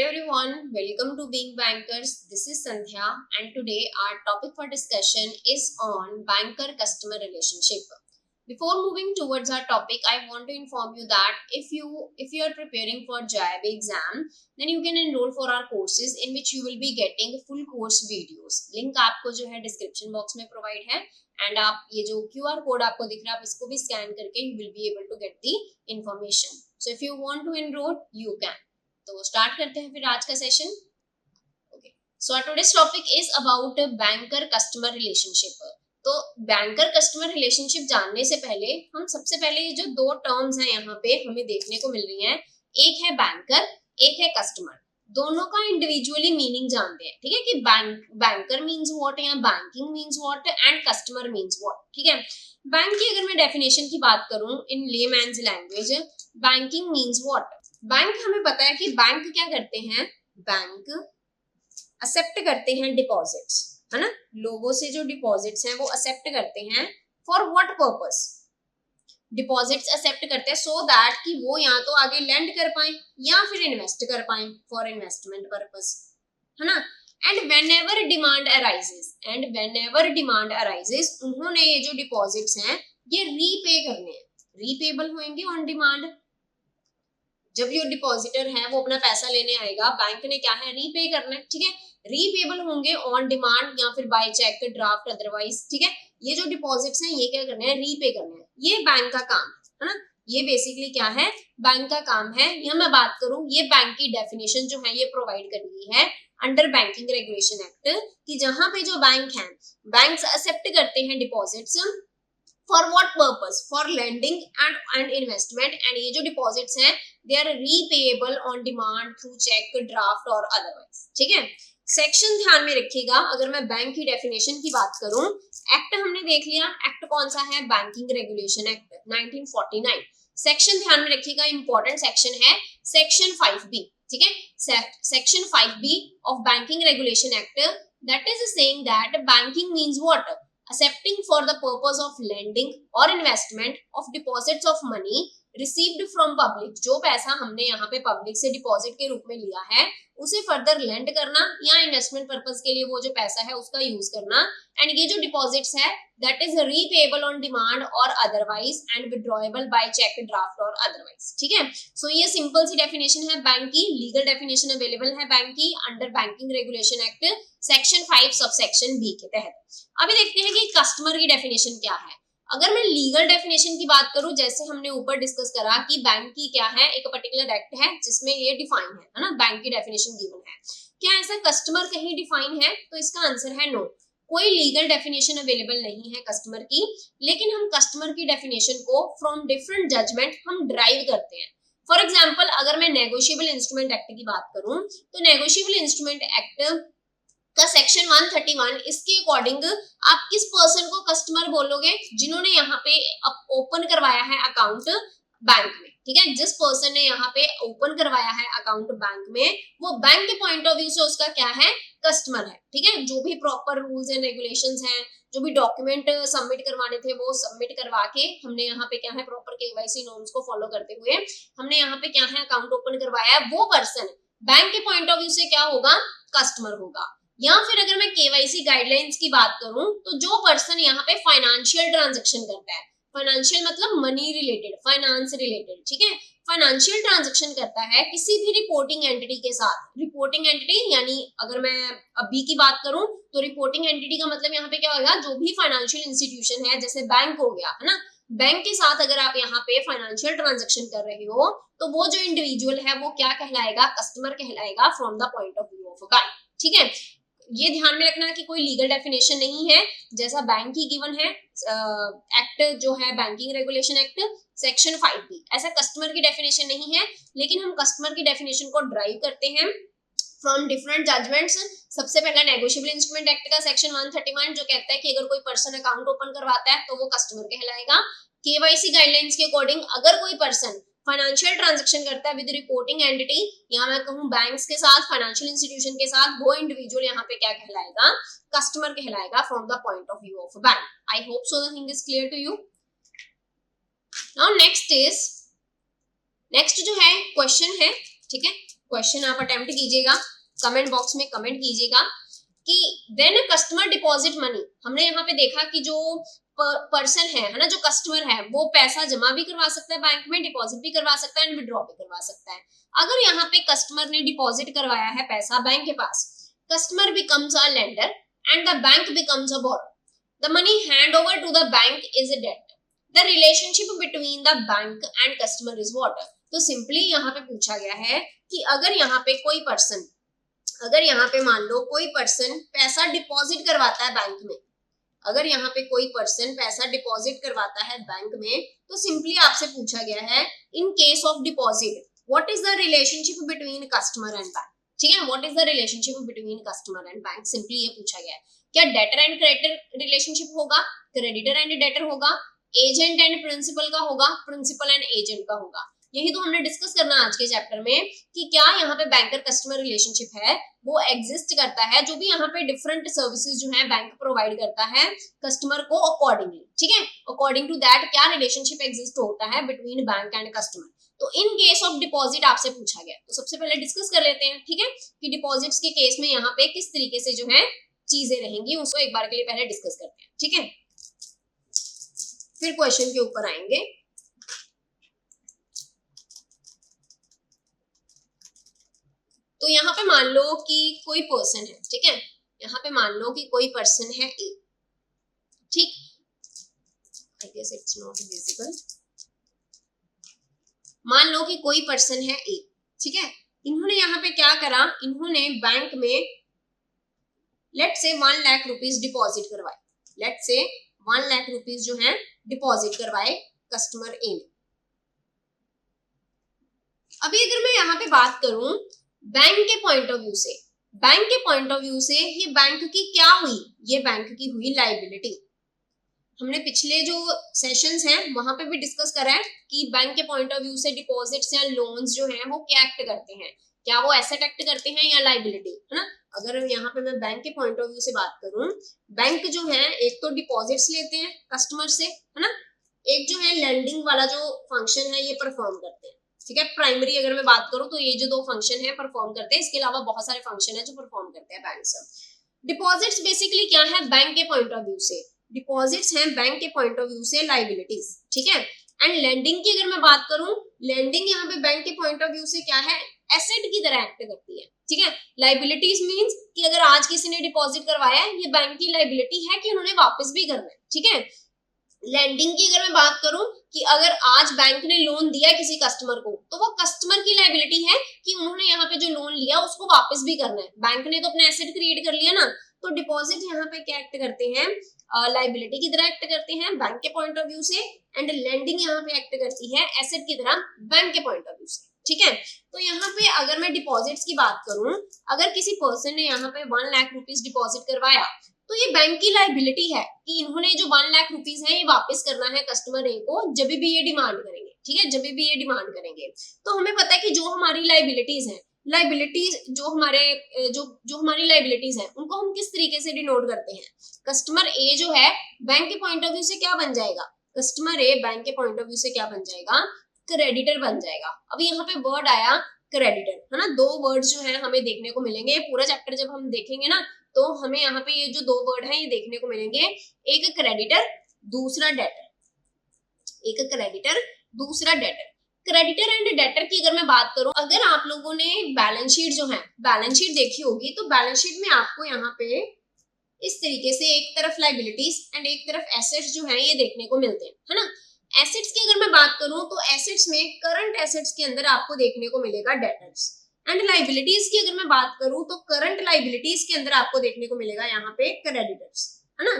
everyone, welcome to Being Bankers. This is Sandhya and today our topic for discussion is on banker-customer relationship. Before moving towards our topic, I want to inform you that if you are preparing for JIB exam, then you can enroll for our courses in which you will be getting full course videos. Link आपको जो है description box में provide है and आप ये जो QR code आपको दिख रहा है आप इसको भी scan करके you will be able to get the information. So if you want to enroll, you can. तो स्टार्ट करते हैं फिर आज का session. Okay, so today's topic is about banker customer relationship. तो बैंकर कस्टमर रिलेशनशिप जानने से पहले हम सबसे पहले ये जो दो टर्म्स हैं यहाँ पे हमें देखने को मिल रही हैं, एक है बैंकर, एक है कस्टमर. दोनों का इंडिविजुअली मीनिंग जानते हैं. ठीक है कि बैंकर मीन्स व्हाट या banking means what and customer means what. ठीक है, बैंक की अगर मैं डेफिनेशन की बात करूं in layman's language, banking means what. Bank हमें पता है कि बैंक क्या करते हैं, बैंक एक्सेप्ट करते हैं डिपॉजिट्स, है ना. लोगों से जो डिपॉजिट्स हैं वो एक्सेप्ट करते हैं. For what purpose? Deposits accept करते हैं सो दैट कि वो या तो आगे लेंड कर पाए या फिर इन्वेस्ट कर पाए फॉर इन्वेस्टमेंट पर्पस, है ना. एंड व्हेनेवर डिमांड अराइजेस उन्होंने ये जो डिपॉजिट्स हैं ये रीपे करने हैं. रीपेबल होंगे ऑन डिमांड. जब ये डिपॉजिटर है वो अपना पैसा लेने आएगा, बैंक ने क्या है रीपे करना है. ठीक है, रीपेबल होंगे ऑन डिमांड या फिर बाय चेक, ड्राफ्ट, अदरवाइज. ठीक है, ये जो डिपॉजिट्स हैं ये क्या करने हैं, रीपे करने हैं. ये बैंक का काम है ना. ये बेसिकली क्या है, बैंक का काम है. यहाँ मैं बात करूं ये बैंक की डेफिनेशन जो है ये प्रोवाइड कर दी है अंडर बैंकिंग रेगुलेशन एक्ट कि जहां पे जो बैंक हैं, बैंक्स एक्सेप्ट करते हैं deposits for what purpose, for lending and investment. And ये जो डिपॉजिट्स हैं they are repayable on demand through cheque, draft और अदरवाइज. ठीक है, सेक्शन ध्यान में रखिएगा. अगर मैं बैंक की डेफिनेशन की बात करूं, एक्ट हमने देख लिया. एक्ट कौन सा है, बैंकिंग रेगुलेशन एक्ट 1949. सेक्शन ध्यान में रखिएगा, इंपॉर्टेंट सेक्शन है सेक्शन 5B. ठीक है, section 5B of banking regulation act that is saying that banking means what, accepting for the purpose of lending or investment of deposits of money received from public. जो पैसा हमने यहाँ पे public से deposit के रूप में लिया है उसे फर्दर लेंड करना या इन्वेस्टमेंट पर्पस के लिए वो जो पैसा है उसका यूज करना. एंड ये जो डिपॉजिट्स है that is repayable on demand और otherwise and withdrawable by cheque, draft और अदरवाइज. ठीक है, सो ये सिंपल सी डेफिनेशन है बैंक की. लीगल डेफिनेशन अवेलेबल है बैंक की under banking regulation act section 5 subsection B के तहत. अभी देखते हैं कि कस्टमर की डेफिनेशन क्या है. अगर मैं लीगल डेफिनेशन की बात करूं, जैसे हमने ऊपर डिस्कस करा कि बैंक की क्या है, एक पर्टिकुलर एक्ट है जिसमें ये डिफाइन है ना, बैंक की डेफिनेशन गिवन है. क्या ऐसा कस्टमर कहीं डिफाइन है? तो इसका आंसर है नो. कोई लीगल डेफिनेशन अवेलेबल नहीं है कस्टमर की, लेकिन हम कस्टमर की डेफिनेशन को फ्रॉम डिफरेंट जजमेंट हम ड्राइव करते हैं. फॉर एग्जाम्पल अगर मैं नेगोशिएबल इंस्ट्रूमेंट एक्ट की बात करूं, तो नेगोशिएबल इंस्ट्रूमेंट एक्ट का सेक्शन 131 इसके अकॉर्डिंग आप किस पर्सन को कस्टमर बोलोगे, जिन्होंने यहाँ पे ओपन करवाया है अकाउंट बैंक में. ठीक है, जिस पर्सन ने यहाँ पे ओपन करवाया है अकाउंट बैंक में वो बैंक के पॉइंट ऑफ व्यू से उसका क्या है, कस्टमर है. ठीक है, जो भी प्रॉपर रूल्स एंड रेगुलेशंस हैं, जो भी डॉक्यूमेंट सबमिट करवाने थे वो सबमिट करवा के हमने यहाँ पे क्या है प्रॉपर केवाईसी नॉर्म्स को फॉलो करते हुए हमने यहाँ पे क्या है अकाउंट ओपन करवाया है, वो पर्सन बैंक के पॉइंट ऑफ व्यू से क्या होगा, कस्टमर होगा. या फिर अगर मैं केवाईसी गाइडलाइंस की बात करूं, तो जो पर्सन यहाँ पे फाइनेंशियल ट्रांजैक्शन करता है, फाइनेंशियल मतलब मनी रिलेटेड, फाइनेंस रिलेटेड. ठीक है, फाइनेंशियल ट्रांजैक्शन करता है किसी भी रिपोर्टिंग एंटिटी के साथ. रिपोर्टिंग एंटिटी यानी अगर मैं अभी की बात करूं तो रिपोर्टिंग एंटिटी का मतलब यहाँ पे क्या होगा, जो भी फाइनेंशियल इंस्टीट्यूशन है जैसे बैंक हो गया, है ना. बैंक के साथ अगर आप यहाँ पे फाइनेंशियल ट्रांजैक्शन कर रहे हो तो वो जो इंडिविजुअल है वो क्या कहलाएगा, कस्टमर कहलाएगा from the point of view of a guide. ठीक है, ये ध्यान में रखना कि कोई लीगल डेफिनेशन नहीं है जैसा बैंक की गिवन है. एक्ट जो है banking regulation act section 5B, ऐसा कस्टमर की डेफिनेशन नहीं है, लेकिन हम कस्टमर की डेफिनेशन को ड्राइव करते हैं फ्रॉम डिफरेंट जजमेंट्स. सबसे पहला नेगोशिएबल इंस्ट्रूमेंट एक्ट का सेक्शन 131 जो कहता है कि अगर कोई पर्सन अकाउंट ओपन करवाता है तो वो कस्टमर कहलाएगा. केवाईसी गाइडलाइंस के अकॉर्डिंग अगर कोई पर्सन फाइनेंशियल ट्रांजैक्शन करता है विद रिपोर्टिंग एंटिटी, यहाँ मैं कहूँ बैंक्स के साथ, फाइनेंशियल इंस्टीट्यूशन के साथ, वो इंडिविजुअल यहाँ पे क्या कहलाएगा, कस्टमर कहलाएगा from the point of view of bank. I hope so the thing is clear to you. Now next जो है क्वेश्चन है. ठीक है, क्वेश्चन आप अटेम्प्ट कीजिएगा, कमेंट बॉक्स में कमेंट कीजिएगा कि when a customer deposit money, हमने यहाँ पे देखा कि जो पर्सन है ना, जो कस्टमर है वो पैसा जमा भी करवा सकता है बैंक में, डिपॉजिट भी करवा सकता है एंड विड्रॉ भी करवा सकता है। अगर यहाँ पे कस्टमर ने डिपॉजिट करवाया है पैसा बैंक के पास, customer becomes a lender and the bank becomes a borrower, the money hand over to the bank is a debt, the relationship between the bank and customer is what. तो simply यहाँ पे पूछा गया है कि अगर यहाँ पे कोई पर्सन, अगर यहाँ पे मान लो कोई पर्सन पैसा डिपॉजिट करवाता है बैंक में, अगर यहाँ पे कोई पर्सन पैसा डिपॉजिट करवाता है बैंक में, तो सिंपली आपसे पूछा गया है in case of deposit what is the relationship between customer and bank. ठीक है, what is the relationship between customer and bank, simply ये पूछा गया है। क्या डेटर एंड क्रेडिटर रिलेशनशिप होगा, क्रेडिटर एंड डेटर होगा, एजेंट एंड प्रिंसिपल का होगा, प्रिंसिपल एंड एजेंट का होगा। यही तो हमने डिस्कस करना आज के चैप्टर में कि क्या यहाँ पे बैंकर कस्टमर रिलेशनशिप है वो एग्जिस्ट करता है, जो भी यहाँ पे डिफरेंट सर्विसेज जो है बैंक प्रोवाइड करता है कस्टमर को अकॉर्डिंगली। ठीक है, अकॉर्डिंग टू दैट क्या रिलेशनशिप एग्जिस्ट होता है बिटवीन बैंक एंड कस्टमर। तो इन केस ऑफ डिपॉजिट आपसे पूछा गया, तो सबसे पहले डिस्कस कर लेते हैं। ठीक है, कि डिपॉजिट्स के केस में यहाँ पे किस तरीके से जो है चीजें रहेंगी, उसको एक बार के लिए पहले डिस्कस करते हैं। ठीक है, फिर क्वेश्चन के ऊपर आएंगे। तो यहाँ पे मान लो कि कोई पर्सन है, ठीक है, यहाँ पे मान लो कि कोई पर्सन है ए, ठीक, I guess it's not visible, मान लो कि कोई पर्सन है ए, ठीक है, इन्होंने यहाँ पे क्या करा, इन्होंने बैंक में लेट से 1 लाख रुपीज डिपॉजिट करवाए, लेट से 1 लाख रुपीज जो है डिपॉजिट करवाए कस्टमर ए ने। अभी अगर मैं यहाँ पे बात करूं बैंक के पॉइंट ऑफ व्यू से, बैंक के पॉइंट ऑफ व्यू से ये बैंक की क्या हुई, ये बैंक की हुई लायबिलिटी। हमने पिछले जो सेशंस हैं वहां पे भी डिस्कस करा है कि बैंक के पॉइंट ऑफ व्यू से डिपॉजिट्स या लोन्स जो हैं वो क्या एक्ट करते हैं, क्या वो एसेट एक्ट करते हैं या लायबिलिटी, है ना। अगर यहाँ पे मैं बैंक के पॉइंट ऑफ व्यू से बात करूं, बैंक जो है एक तो डिपॉजिट्स लेते हैं कस्टमर से, है ना, एक जो है लेंडिंग वाला जो फंक्शन है ये परफॉर्म करते हैं। ठीक है, प्राइमरी अगर मैं बात करूं तो ये जो 2 फंक्शन है परफॉर्म करते हैं, इसके अलावा बहुत सारे फंक्शन है जो परफॉर्म करते हैं बैंक से। डिपॉजिट्स बेसिकली क्या है बैंक के पॉइंट ऑफ व्यू से, डिपॉजिट्स हैं बैंक के पॉइंट ऑफ व्यू से लायबिलिटीज। ठीक है, एंड लेंडिंग की अगर मैं बात करूं, लेंडिंग यहाँ पे बैंक के पॉइंट ऑफ व्यू से क्या है, एसेट की तरह एक्ट करती है। ठीक है, लायबिलिटीज मींस कि अगर आज किसी ने डिपॉजिट करवाया है ये बैंक की लायबिलिटी है कि उन्होंने वापस भी करना है। ठीक है, लैंडिंग की अगर मैं बात करूं कि अगर आज बैंक ने लोन दिया किसी कस्टमर को तो वो कस्टमर की लायबिलिटी है कि उन्होंने यहाँ पे जो लोन लिया उसको वापस भी करना है, बैंक ने तो अपना एसेट क्रिएट कर लिया ना। तो डिपॉजिट यहाँ पे क्या एक्ट करते हैं, लायबिलिटी की तरह एक्ट करते हैं बैंक के पॉइंट ऑफ व्यू से, एंड लेंडिंग यहाँ पे एक्ट करती है एसेट की तरह बैंक के पॉइंट ऑफ व्यू से। ठीक है, तो यहाँ पे अगर मैं डिपॉजिट्स की बात करूं, अगर किसी पर्सन ने यहाँ पे 1 लाख रुपीज डिपॉजिट करवाया तो ये बैंक की लायबिलिटी है कि इन्होंने जो 1 लाख रुपीज है ये वापस करना है कस्टमर ए को जब भी ये डिमांड करेंगे। ठीक है, जब भी ये डिमांड करेंगे तो हमें पता है कि जो हमारी लायबिलिटीज है, लायबिलिटीज जो हमारे जो हमारी लायबिलिटीज है उनको हम किस तरीके से डिनोट करते हैं। कस्टमर ए जो है बैंक के पॉइंट ऑफ व्यू से क्या बन जाएगा, कस्टमर ए बैंक के पॉइंट ऑफ व्यू से क्या बन जाएगा, क्रेडिटर बन जाएगा। अभी यहाँ पे वर्ड आया क्रेडिटर, है ना, 2 वर्ड्स जो है हमें देखने को मिलेंगे। पूरा चैप्टर जब हम देखेंगे ना तो हमें यहाँ पे ये जो 2 वर्ड है ये देखने को मिलेंगे, एक क्रेडिटर दूसरा डेटर, एक क्रेडिटर दूसरा डेटर। क्रेडिटर एंड डेटर की अगर मैं बात करूं, अगर आप लोगों ने बैलेंस शीट जो है बैलेंस शीट देखी होगी तो बैलेंस शीट में आपको यहाँ पे इस तरीके से एक तरफ लायबिलिटीज एंड एक तरफ एसेट्स जो है ये देखने को मिलते हैं, है ना। एसेट्स की अगर मैं बात करूं तो एसेट्स में करंट एसेट्स के अंदर आपको देखने को मिलेगा डेटर्स, एंड लायबिलिटीज की अगर मैं बात करूं तो करंट लायबिलिटीज के अंदर आपको देखने को मिलेगा यहाँ पे क्रेडिटर्स, है ना।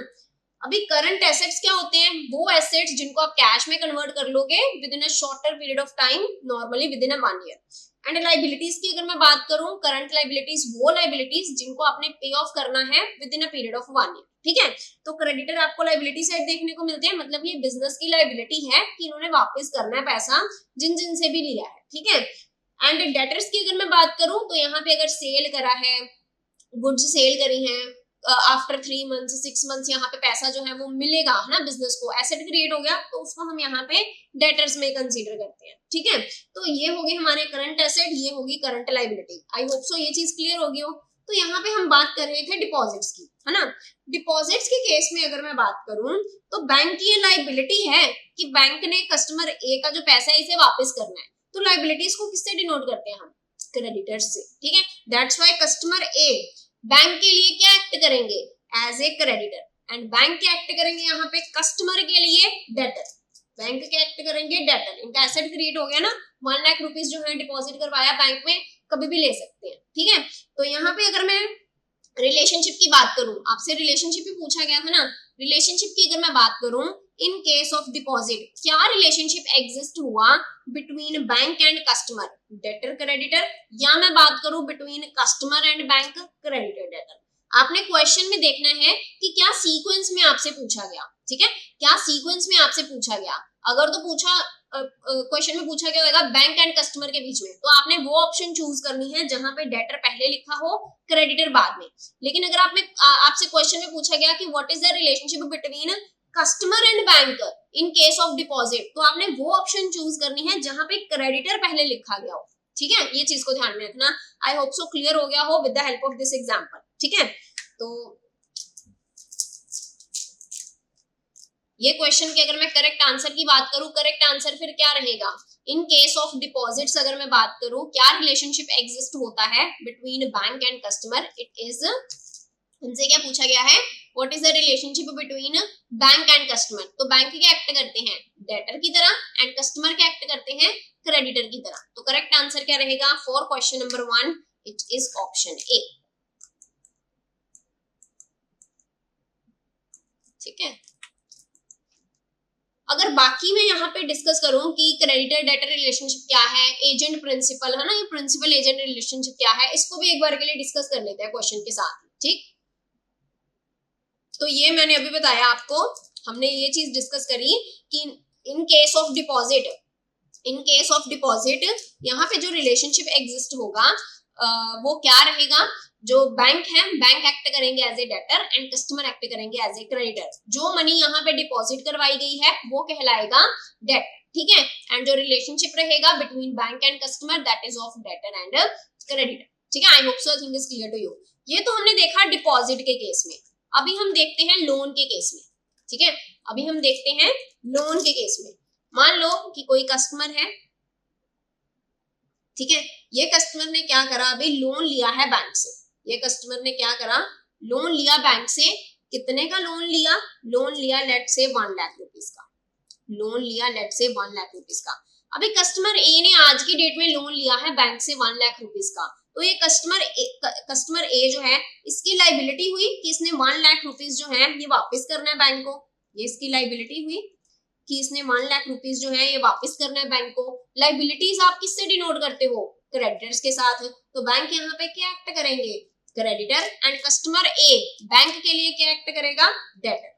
अभी करंट एसेट्स क्या होते हैं, वो एसेट्स जिनको आप कैश में कन्वर्ट कर लोगे with in a shorter period of time, normally with in a 1 year. And liabilities की अगर मैं बात करूं, करंट लायबिलिटीज वो लायबिलिटीज जिनको आपने पे ऑफ करना है with in a period of 1 year. ठीक है, तो क्रेडिटर आपको लायबिलिटी साइड देखने को मिलते हैं, मतलब ये बिजनेस की लायबिलिटी है कि इन्होंने वापस करना है पैसा जिन जिन से भी लिया है। ठीक है, एंड डेटर्स की अगर मैं बात करूं तो यहाँ पे अगर सेल करा है, गुड्स सेल करी हैं, आफ्टर 3 मंथ्स 6 मंथ्स यहाँ पे पैसा जो है वो मिलेगा, है ना, बिजनेस को एसेट क्रिएट हो गया, तो उसको हम यहाँ पे डेटर्स में कंसीडर करते हैं, ठीक है। तो ये होगी हमारे करंट एसेट, ये होगी करंट लायबिलिटी। आई होप सो ये चीज क्लियर होगी हो। तो यहाँ पे हम बात कर रहे थे डिपॉजिट्स की, है ना। डिपॉजिट्स के केस में अगर मैं बात करूं तो बैंक की ये लायबिलिटी है कि बैंक ने कस्टमर ए का जो पैसा है इसे वापस करना है। तो लायबिलिटीज को किससे डिनोट करते हैं हम? क्रेडिटर्स से, ठीक है। That's why customer a bank के लिए क्या एक्ट करेंगे? As a creditor. And bank क्या एक्ट करेंगे यहाँ पे? कस्टमर के लिए डेटर। बैंक क्या एक्ट करेंगे? डेटर। इनका एसेट क्रिएट हो गया ना, 1 लाख रुपीज जो है डिपॉजिट करवाया बैंक में, कभी भी ले सकते हैं, ठीक है। तो यहाँ पे अगर मैं रिलेशनशिप की बात करूं, आपसे रिलेशनशिप भी पूछा गया था ना, रिलेशनशिप की अगर मैं बात करूं, इन केस ऑफ डिपॉजिट क्या रिलेशनशिप एग्जिस्ट हुआ between bank and customer, debtor creditor, या मैं बात करूं between customer and bank, creditor debtor. आपने क्वेश्चन में देखना है कि क्या सीक्वेंस में आपसे पूछा गया, ठीक है, क्या सीक्वेंस में आपसे पूछा गया। अगर तो पूछा क्वेश्चन में पूछा गया होगा बैंक एंड कस्टमर के बीच में, तो आपने वो ऑप्शन चूज करनी है जहां पे डेटर पहले लिखा हो, क्रेडिटर बाद में। लेकिन अगर आपसे क्वेश्चन में पूछा गया कि what is the relationship between customer and bank in case of deposit, तो आपने वो ऑप्शन चूज करनी है जहां पे क्रेडिटर पहले लिखा गया हो, ठीक है। ये चीज को ध्यान में रखना। आई होप सो क्लियर हो गया हो with the help of this example, ठीक है। तो ये क्वेश्चन के अगर मैं करेक्ट आंसर की बात करूं, करेक्ट आंसर फिर क्या रहेगा? इन केस ऑफ डिपॉजिट्स अगर मैं बात करूं, क्या रिलेशनशिप एग्जिस्ट होता है between bank and customer? It is, हमसे क्या पूछा गया है, what is the relationship between bank and customer. तो बैंक क्या एक्ट करते हैं? डेटर की तरह, एंड कस्टमर क्या एक्ट करते हैं? क्रेडिटर की तरह। तो करेक्ट आंसर क्या रहेगा for question number 1? It is option A, ठीक है। अगर बाकी मैं यहाँ पे डिस्कस करूं कि क्रेडिटर डेटर रिलेशनशिप क्या है, एजेंट प्रिंसिपल, है ना, ये प्रिंसिपल एजेंट रिलेशनशिप क्या है, इसको भी एक बार के लिए डिस्कस कर लेते हैं क्वेश्चन के साथ, ठीक। तो ये मैंने अभी बताया आपको, हमने ये चीज डिस्कस करी कि इन case of deposit, in case of deposit यहाँ पे जो रिलेशनशिप एग्जिस्ट होगा वो क्या रहेगा? जो बैंक है, बैंक एक्ट करेंगे as a debtor and customer act करेंगे एज ए क्रेडिटर। जो मनी यहाँ पे डिपॉजिट करवाई गई है वो कहलाएगा डेट, ठीक है। एंड जो रिलेशनशिप रहेगा between bank and customer, that is of debtor and creditor, ठीक है। I hope so thing is clear to you. ये तो हमने देखा डिपॉजिट के केस में। अभी हम देखते हैं लोन के केस में, ठीक है। अभी हम देखते हैं लोन के केस में। मान लो कि कोई कस्टमर है, ठीक है, ये कस्टमर ने क्या करा, अभी लोन लिया है बैंक से। ये कस्टमर ने क्या करा, लोन लिया बैंक से। कितने का लोन लिया? लोन लिया लेट से 1 लाख रुपीस का, लोन लिया लेट से 1 लाख रुपीस का। अभी कस्टमर ए ने आज की डेट में लोन लिया है बैंक से 1 लाख रुपीस का, तो ये कस्टमर ए जो है, इसकी लायबिलिटी हुई कि इसने 1 लाख रुपीस जो है ये वापस करना है बैंक को। ये इसकी लायबिलिटी हुई कि इसने 1 लाख रुपीस जो है ये वापस करना है बैंक को। लायबिलिटीज आप किससे डिनोट करते हो? क्रेडिटर्स के साथ। तो बैंक यहाँ पे क्या एक्ट करेंगे? Creditor. And customer a bank के लिए क्या एक्ट करेगा? Debtor.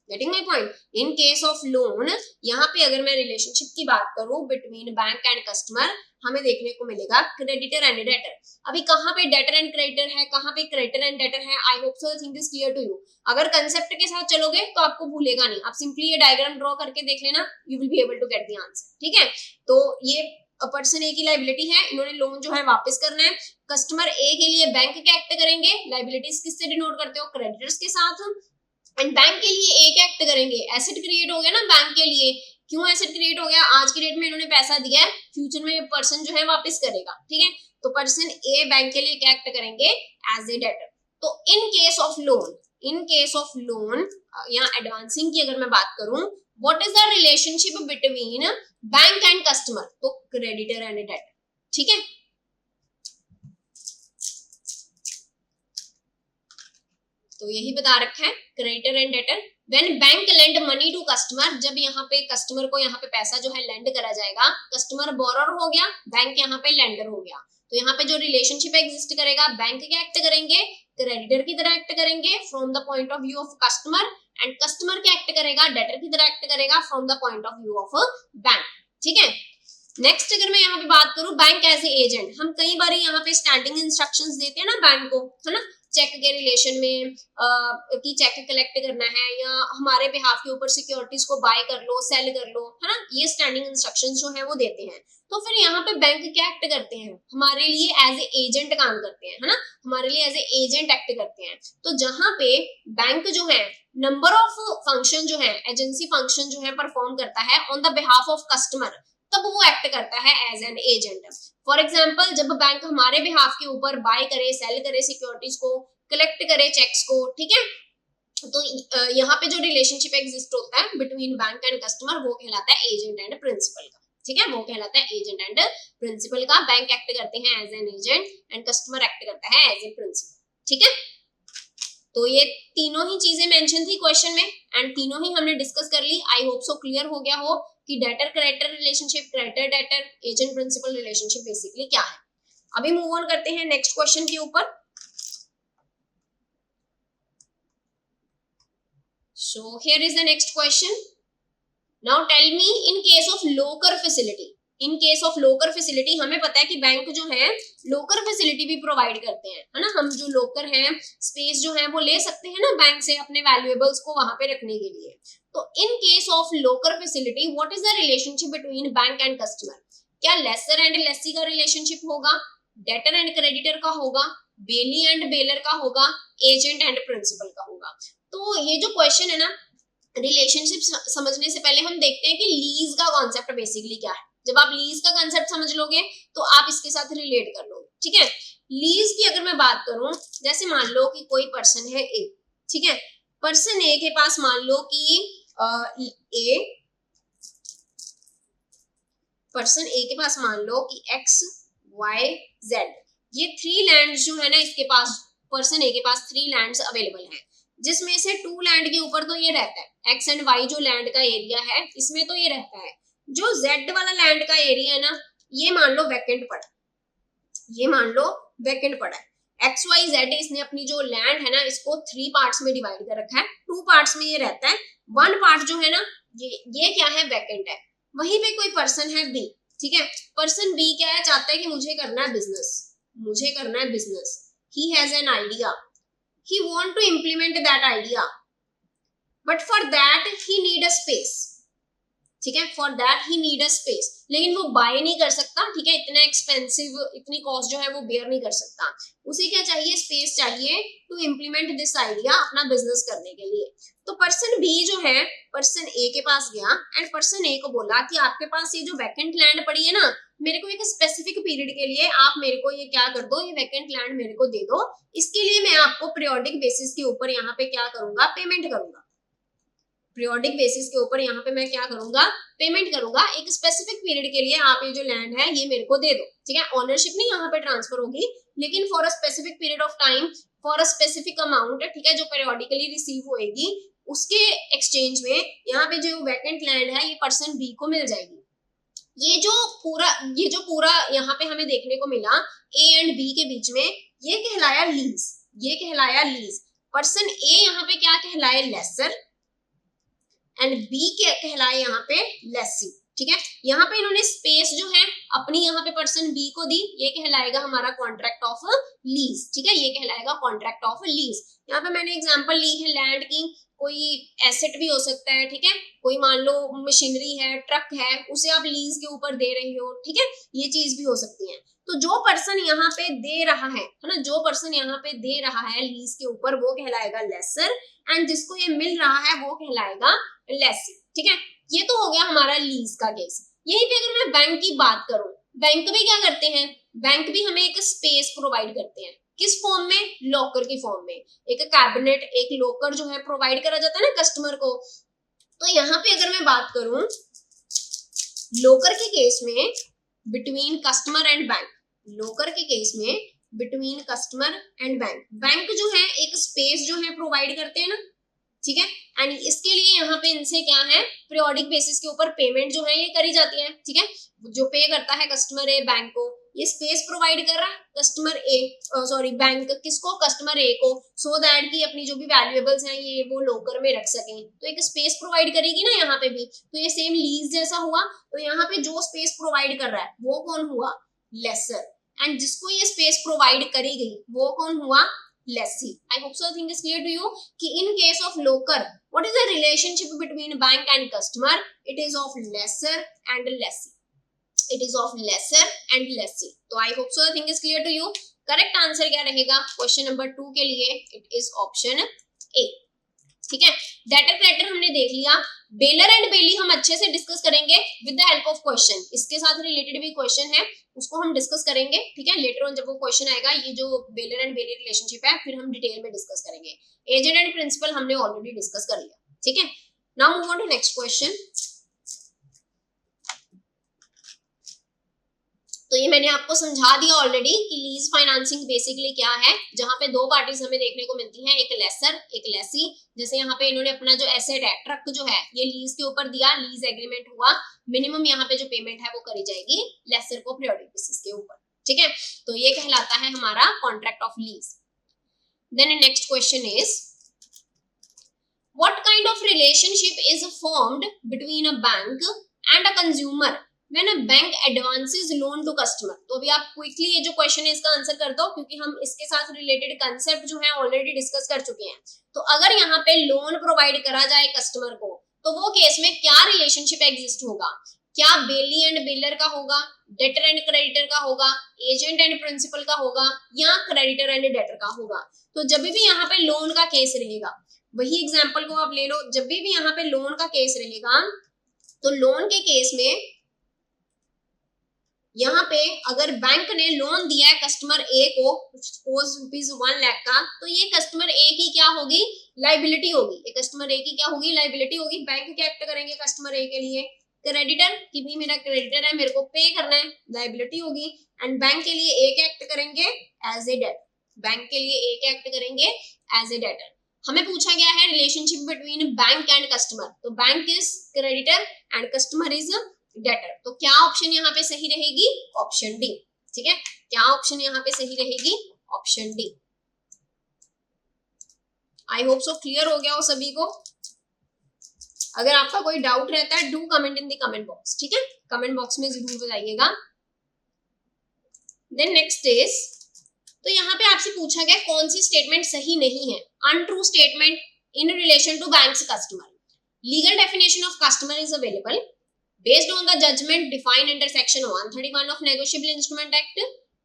Getting my point? In case of loan, यहाँ पे अगर मैं रिलेशनशिप की बात करूं बिटवीन बैंक एंड कस्टमर, हमें देखने को मिलेगा क्रेडिटर एंड डेटर। अभी कहाँ पे डेटर एंड क्रेडिटर है, कहाँ पे क्रेडिटर एंड डेटर है? I hope so think is clear to you. अगर कंसेप्ट के साथ चलोगे तो आपको भूलेगा नहीं। आप सिंपली ये डायग्राम ड्रॉ करके देख लेना, you will be able to get the answer, ठीक है। तो ये पर्सन ए की लायबिलिटी है, इन्होंने लोन जो है वापस करना है। कस्टमर ए के लिए बैंक क्या एक्ट करेंगे? लायबिलिटीज किससे डिनोट करते हो? क्रेडिटर्स के साथ। एंड बैंक के लिए ए क्या एक्ट करेंगे? एसेट क्रिएट हो गया ना बैंक के लिए। क्यों एसेट क्रिएट हो गया? आज की डेट में इन्होंने पैसा दिया है, फ्यूचर में पर्सन जो है वापस करेगा, ठीक है। तो पर्सन ए बैंक के लिए क्या एक्ट करेंगे? As a debtor. तो in case of loan, in case of loan या एडवांसिंग की अगर मैं बात करूं, what is the relationship between bank and customer? तो क्रेडिटर एंड डेटर, ठीक है। तो यही बता रखा है creditor and debtor. When bank lend money to customer, जब यहाँ पे कस्टमर को यहाँ पे पैसा जो है लेंड करा जाएगा, कस्टमर बोरर हो गया, बैंक यहाँ पे लेंडर हो गया, तो यहाँ पे जो रिलेशनशिप एग्जिस्ट करेगा, बैंक क्या एक्ट करेंगे? क्रेडिटर की तरह एक्ट करेंगे from the point of view of customer, and customer क्या एक्ट करेगा? डेटर की तरह एक्ट करेगा from the point of view of bank, ठीक है। नेक्स्ट अगर मैं यहाँ पे बात करूं बैंक एज ए एजेंट, हम कई बार यहाँ पे स्टैंडिंग इंस्ट्रक्शंस देते हैं ना बैंक को, है ना, चेक के रिलेशन में कि चेक कलेक्ट करना है या हमारे बिहाफ के ऊपर सिक्योरिटीज को बाय कर लो, सेल कर लो, है ना, ये स्टैंडिंग इंस्ट्रक्शंस जो है वो देते हैं। तो फिर यहाँ पे बैंक क्या एक्ट करते हैं, हमारे लिए एज ए एजेंट काम करते हैं, है ना, हमारे लिए एज ए एजेंट एक्ट करते हैं। तो जहाँ पे बैंक जो है नंबर ऑफ फंक्शन जो है, एजेंसी फंक्शन जो है परफॉर्म करता है on the behalf of customer, तब वो एक्ट करता है as an agent. For example, जब बैंक हमारे बिहाफ के ऊपर बाय करे, सेल करे सिक्योरिटीज को, कलेक्ट करे चेक्स को, ठीक है, तो यहाँ पे जो रिलेशनशिप एग्जिस्ट होता है बिटवीन बैंक एंड कस्टमर वो कहलाता है एजेंट एंड प्रिंसिपल का, ठीक है, वो कहलाता है एजेंट एंड प्रिंसिपल का। बैंक एक्ट करते हैं as an agent and customer act करता है एज ए प्रिंसिपल, ठीक है। तो ये तीनों ही चीजें मेंशन थी क्वेश्चन में एंड तीनों ही हमने डिस्कस कर ली। आई होप सो क्लियर हो गया हो कि debtor creditor relationship, creditor debtor, agent principal relationship basically क्या है। अभी मूव ऑन करते हैं नेक्स्ट क्वेश्चन के ऊपर। So here is the next question. Now tell me, in case of locker facility, in case of locker facility, हमें पता है कि बैंक जो है लोकर फैसिलिटी भी प्रोवाइड करते हैं, है ना, हम जो लोकर है, स्पेस जो है वो ले सकते हैं ना बैंक से अपने वैल्यूएबल्स को वहां पे रखने के लिए। तो in case of locker facility what is the relationship between bank and customer? क्या लेसर एंड लेसी का रिलेशनशिप होगा, डेटर एंड क्रेडिटर का होगा, बेली एंड बेलर का होगा, एजेंट एंड प्रिंसिपल का होगा? तो ये जो क्वेश्चन है ना, रिलेशनशिप समझने से पहले हम देखते हैं कि लीज का कॉन्सेप्ट बेसिकली क्या है। जब आप लीज का कॉन्सेप्ट समझ लोगे तो आप इसके साथ रिलेट कर लोगे, ठीक है। लीज की अगर मैं बात करूं, जैसे मान लो कि कोई पर्सन है ए, ठीक है, पर्सन ए के पास मान लो कि पर्सन ए के पास मान लो कि एक्स वाई जेड, ये 3 लैंड्स जो है ना, इसके पास पर्सन ए के पास 3 लैंड्स अवेलेबल हैं, जिसमें से 2 लैंड के ऊपर तो ये रहता है, एक्स एंड वाई जो लैंड का एरिया है इसमें तो ये रहता है। जो जेड वाला लैंड का एरिया है ना, ये मान लो वैकेंट पड़ा, ये मान लो वैकेंट पड़ा है। एक्स वाई जेड इसने अपनी जो लैंड है ना इसको 3 पार्ट्स में डिवाइड कर रखा है, 2 पार्ट्स में ये रहता है, 1 पार्ट जो है ना ये क्या है, वैकेंट है। वहीं पे कोई पर्सन है बी, ठीक है, पर्सन बी क्या है, चाहता है कि मुझे करना है बिजनेस, मुझे करना है business, he has an idea, he want to implement that idea, but for that he need a space, ठीक है, for that he need a space, लेकिन वो बाय नहीं कर सकता, ठीक है, इतना एक्सपेंसिव, इतनी कॉस्ट जो है वो बेयर नहीं कर सकता, उसे क्या चाहिए, स्पेस चाहिए टू इम्प्लीमेंट दिस आइडिया अपना बिजनेस करने के लिए। तो पर्सन बी जो है पर्सन ए के पास गया एंड पर्सन ए को बोला कि आपके पास ये जो वैकेंट लैंड पड़ी है ना, मेरे को एक स्पेसिफिक पीरियड के लिए आप मेरे को ये क्या कर दो, ये वैकेंट लैंड मेरे को दे दो, इसके लिए मैं आपको पीरियोडिक बेसिस के ऊपर यहाँ पे क्या करूंगा, पेमेंट करूंगा, पीरियोडिक बेसिस के ऊपर यहाँ पे मैं क्या करूंगा, पेमेंट करूंगा, एक स्पेसिफिक पीरियड के लिए आप ये जो लैंड है ये मेरे को दे दो, ठीक है, ऑनरशिप नहीं यहाँ पे ट्रांसफर होगी, लेकिन for a specific period of time, for a specific amount, ठीक है, जो पीरियोडिकली रिसीव होएगी, उसके एक्सचेंज में यहाँ पे जो वैकेंट लैंड है ये पर्सन बी को मिल जाएगी। ये जो पूरा यहाँ पे हमें देखने को मिला ए एंड बी के बीच में, ये कहलाया लीज, ये कहलाया लीज। पर्सन ए यहाँ पे क्या कहलाए, लेसर, एंड बी क्या कहलाए यहाँ पे, लेसी, ठीक है। यहाँ पे इन्होंने स्पेस जो है अपनी यहाँ पे पर्सन बी को दी, ये कहलाएगा हमारा कॉन्ट्रैक्ट ऑफ लीज, ठीक है, ये कहलाएगा कॉन्ट्रैक्ट ऑफ लीज। यहाँ पे मैंने एग्जांपल ली है लैंड की, कोई एसेट भी हो सकता है, ठीक है, कोई मान लो मशीनरी है, ट्रक है, उसे आप लीज के ऊपर दे रहे हो, ठीक है, ये चीज भी हो सकती है। तो जो पर्सन यहाँ पे दे रहा है ना, जो पर्सन यहाँ पे दे रहा है लीज के ऊपर वो कहलाएगा लेसर, एंड जिसको ये मिल रहा है वो कहलाएगा लेसी, ठीक है। ये तो हो गया हमारा लीज का केस। यहीं पे अगर मैं बैंक की बात करूं, बैंक भी क्या करते हैं, बैंक भी हमें एक स्पेस प्रोवाइड करते हैं, किस फॉर्म में, लॉकर की फॉर्म में, एक कैबिनेट, एक लॉकर जो है प्रोवाइड करा जाता है ना कस्टमर को। तो यहाँ पे अगर मैं बात करूं लॉकर के केस में between customer and bank, locker के केस में between customer and bank, bank जो है एक स्पेस जो है प्रोवाइड करते हैं ना, ठीक है, एंड इसके लिए यहाँ पे इनसे क्या है, पीरियोडिक बेसिस के ऊपर पेमेंट जो है ये करी जाती है, ठीक है, जो पे करता है कस्टमर ए बैंक को, ये स्पेस प्रोवाइड कर रहा है कस्टमर ए, सॉरी बैंक किसको, कस्टमर ए को, सो दैट कि अपनी जो भी वैल्यूएबल्स हैं ये वो लॉकर में रख सकें। तो एक स्पेस प्रोवाइड करेगी ना यहाँ पे भी, तो ये सेम लीज जैसा हुआ। तो यहाँ पे जो स्पेस प्रोवाइड कर रहा है वो कौन हुआ, लेसर, एंड जिसको ये स्पेस प्रोवाइड करी गई वो कौन हुआ, lessee. I hope so thing is clear to you कि in case of locker, what is the relationship between bank and customer? It is of lessor and lessee. It is of lessor and lessee. तो I hope so thing is clear to you. Correct answer क्या रहेगा question number 2 के लिए? It is option A. ठीक है, debtor creditor हमने देख लिया. बेलर एंड बेली हम अच्छे से डिस्कस करेंगे with the help of question. इसके साथ रिलेटेड भी क्वेश्चन है, उसको हम डिस्कस करेंगे. ठीक है, लेटर ऑन जब वो क्वेश्चन आएगा, ये जो बेलर एंड बेली रिलेशनशिप है फिर हम डिटेल में डिस्कस करेंगे. एजेंट एंड प्रिंसिपल हमने ऑलरेडी डिस्कस कर लिया. ठीक है, now move on to next question. तो ये मैंने आपको समझा दिया ऑलरेडी कि लीज फाइनेंसिंग बेसिकली क्या है, जहां पे दो पार्टीज हमें देखने को मिलती हैं, एक लेसर एक लेसी. जैसे यहाँ पे इन्होंने अपना जो एसेट है, ट्रक जो है, ये लीज के ऊपर दिया, लीज एग्रीमेंट हुआ, मिनिमम यहाँ पे जो पेमेंट है वो करी जाएगी लेसर को पीरियोडिक बेसिस के ऊपर. ठीक है, तो ये कहलाता है हमारा contract of lease. Then next question is what kind of relationship is formed between a bank and a consumer when a bank advances loan to customer. तो अभी आप क्विकली ये जो क्वेश्चन है इसका आंसर कर दो, क्योंकि हम इसके साथ रिलेटेड कंसेप्ट जो है ऑलरेडी डिस्कस कर चुके हैं. तो अगर यहाँ पे लोन प्रोवाइड करा जाए कस्टमर को, तो वो केस में क्या रिलेशनशिप एग्जिस्ट होगा? क्या बेली एंड बिलर का होगा, डेटर एंड क्रेडिटर का होगा, एजेंट एंड प्रिंसिपल का होगा, या क्रेडिटर एंड डेटर का होगा? तो जब भी यहाँ पे लोन का केस रहेगा, वही एग्जाम्पल को आप ले लो, जब भी यहाँ पे लोन का केस रहेगा, तो लोन के केस में यहाँ पे अगर बैंक ने लोन दिया है कस्टमर ए को ₹1 लाख का, तो ये कस्टमर ए की क्या होगी? लाइबिलिटी होगी. ये कस्टमर ए की क्या होगी? लाइबिलिटी होगी. बैंक क्या एक्ट करेंगे कस्टमर ए के लिए? क्रेडिटर, कि भाई मेरा क्रेडिटर है, मेरे को पे करना है, लाइबिलिटी होगी. एंड बैंक के लिए ए क्या एक्ट करेंगे? As a debtor. बैंक के लिए ए क्या एक्ट करेंगे? As a debtor. हमें पूछा गया है relationship between bank and customer. तो bank is creditor and customer is debtor. तो क्या ऑप्शन यहाँ पे सही रहेगी? Option D. ठीक है, क्या ऑप्शन यहाँ पे सही रहेगी? Option D. I hope so clear हो गया हो सभी को. अगर आपका कोई डाउट रहता है, do comment in the comment box. ठीक है, कमेंट बॉक्स में जरूर बताइएगा. देन नेक्स्ट इज, तो यहाँ पे आपसे पूछा गया कौन सी स्टेटमेंट सही नहीं है? Untrue statement in relation to bank's customer. Legal definition of customer is available based on the judgment defined under section 131 of Negotiable Instrument Act,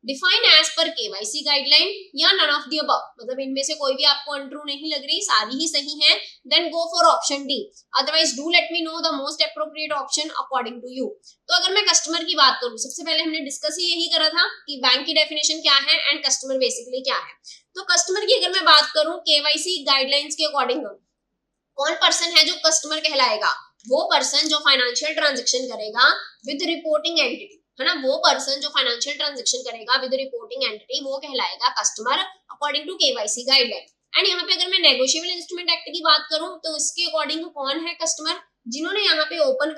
define as per KYC guideline, या none of the above. मतलब इनमें से कोई भी आपको untrue नहीं लग रही, सारी ही सही है, then go for option D. Otherwise do let me know the most appropriate option according to you. तो अगर मैं कस्टमर की बात करूँ, सबसे पहले हमने डिस्कस ही यही करा था कि बैंक की डेफिनेशन क्या है एंड कस्टमर बेसिकली क्या है. तो कस्टमर की अगर मैं बात करूँ KYC गाइडलाइंस के अकॉर्डिंग, कौन पर्सन है जो कस्टमर कहलाएगा? वो पर्सन जो फाइनेंशियल ट्रांजैक्शन करेगा विद रिपोर्टिंग एंटिटी, है ना. वो पर्सन जो फाइनेंशियल ट्रांजैक्शन करेगा विद रिपोर्टिंग एंटिटी, वो कहलाएगा customer according to KYC guideline. And यहाँ पे अगर मैं नेगोशिएबल इंस्ट्रूमेंट एक्ट की बात करूं, तो इसके अकॉर्डिंग कौन है कस्टमर? जिन्होंने यहाँ पे ओपन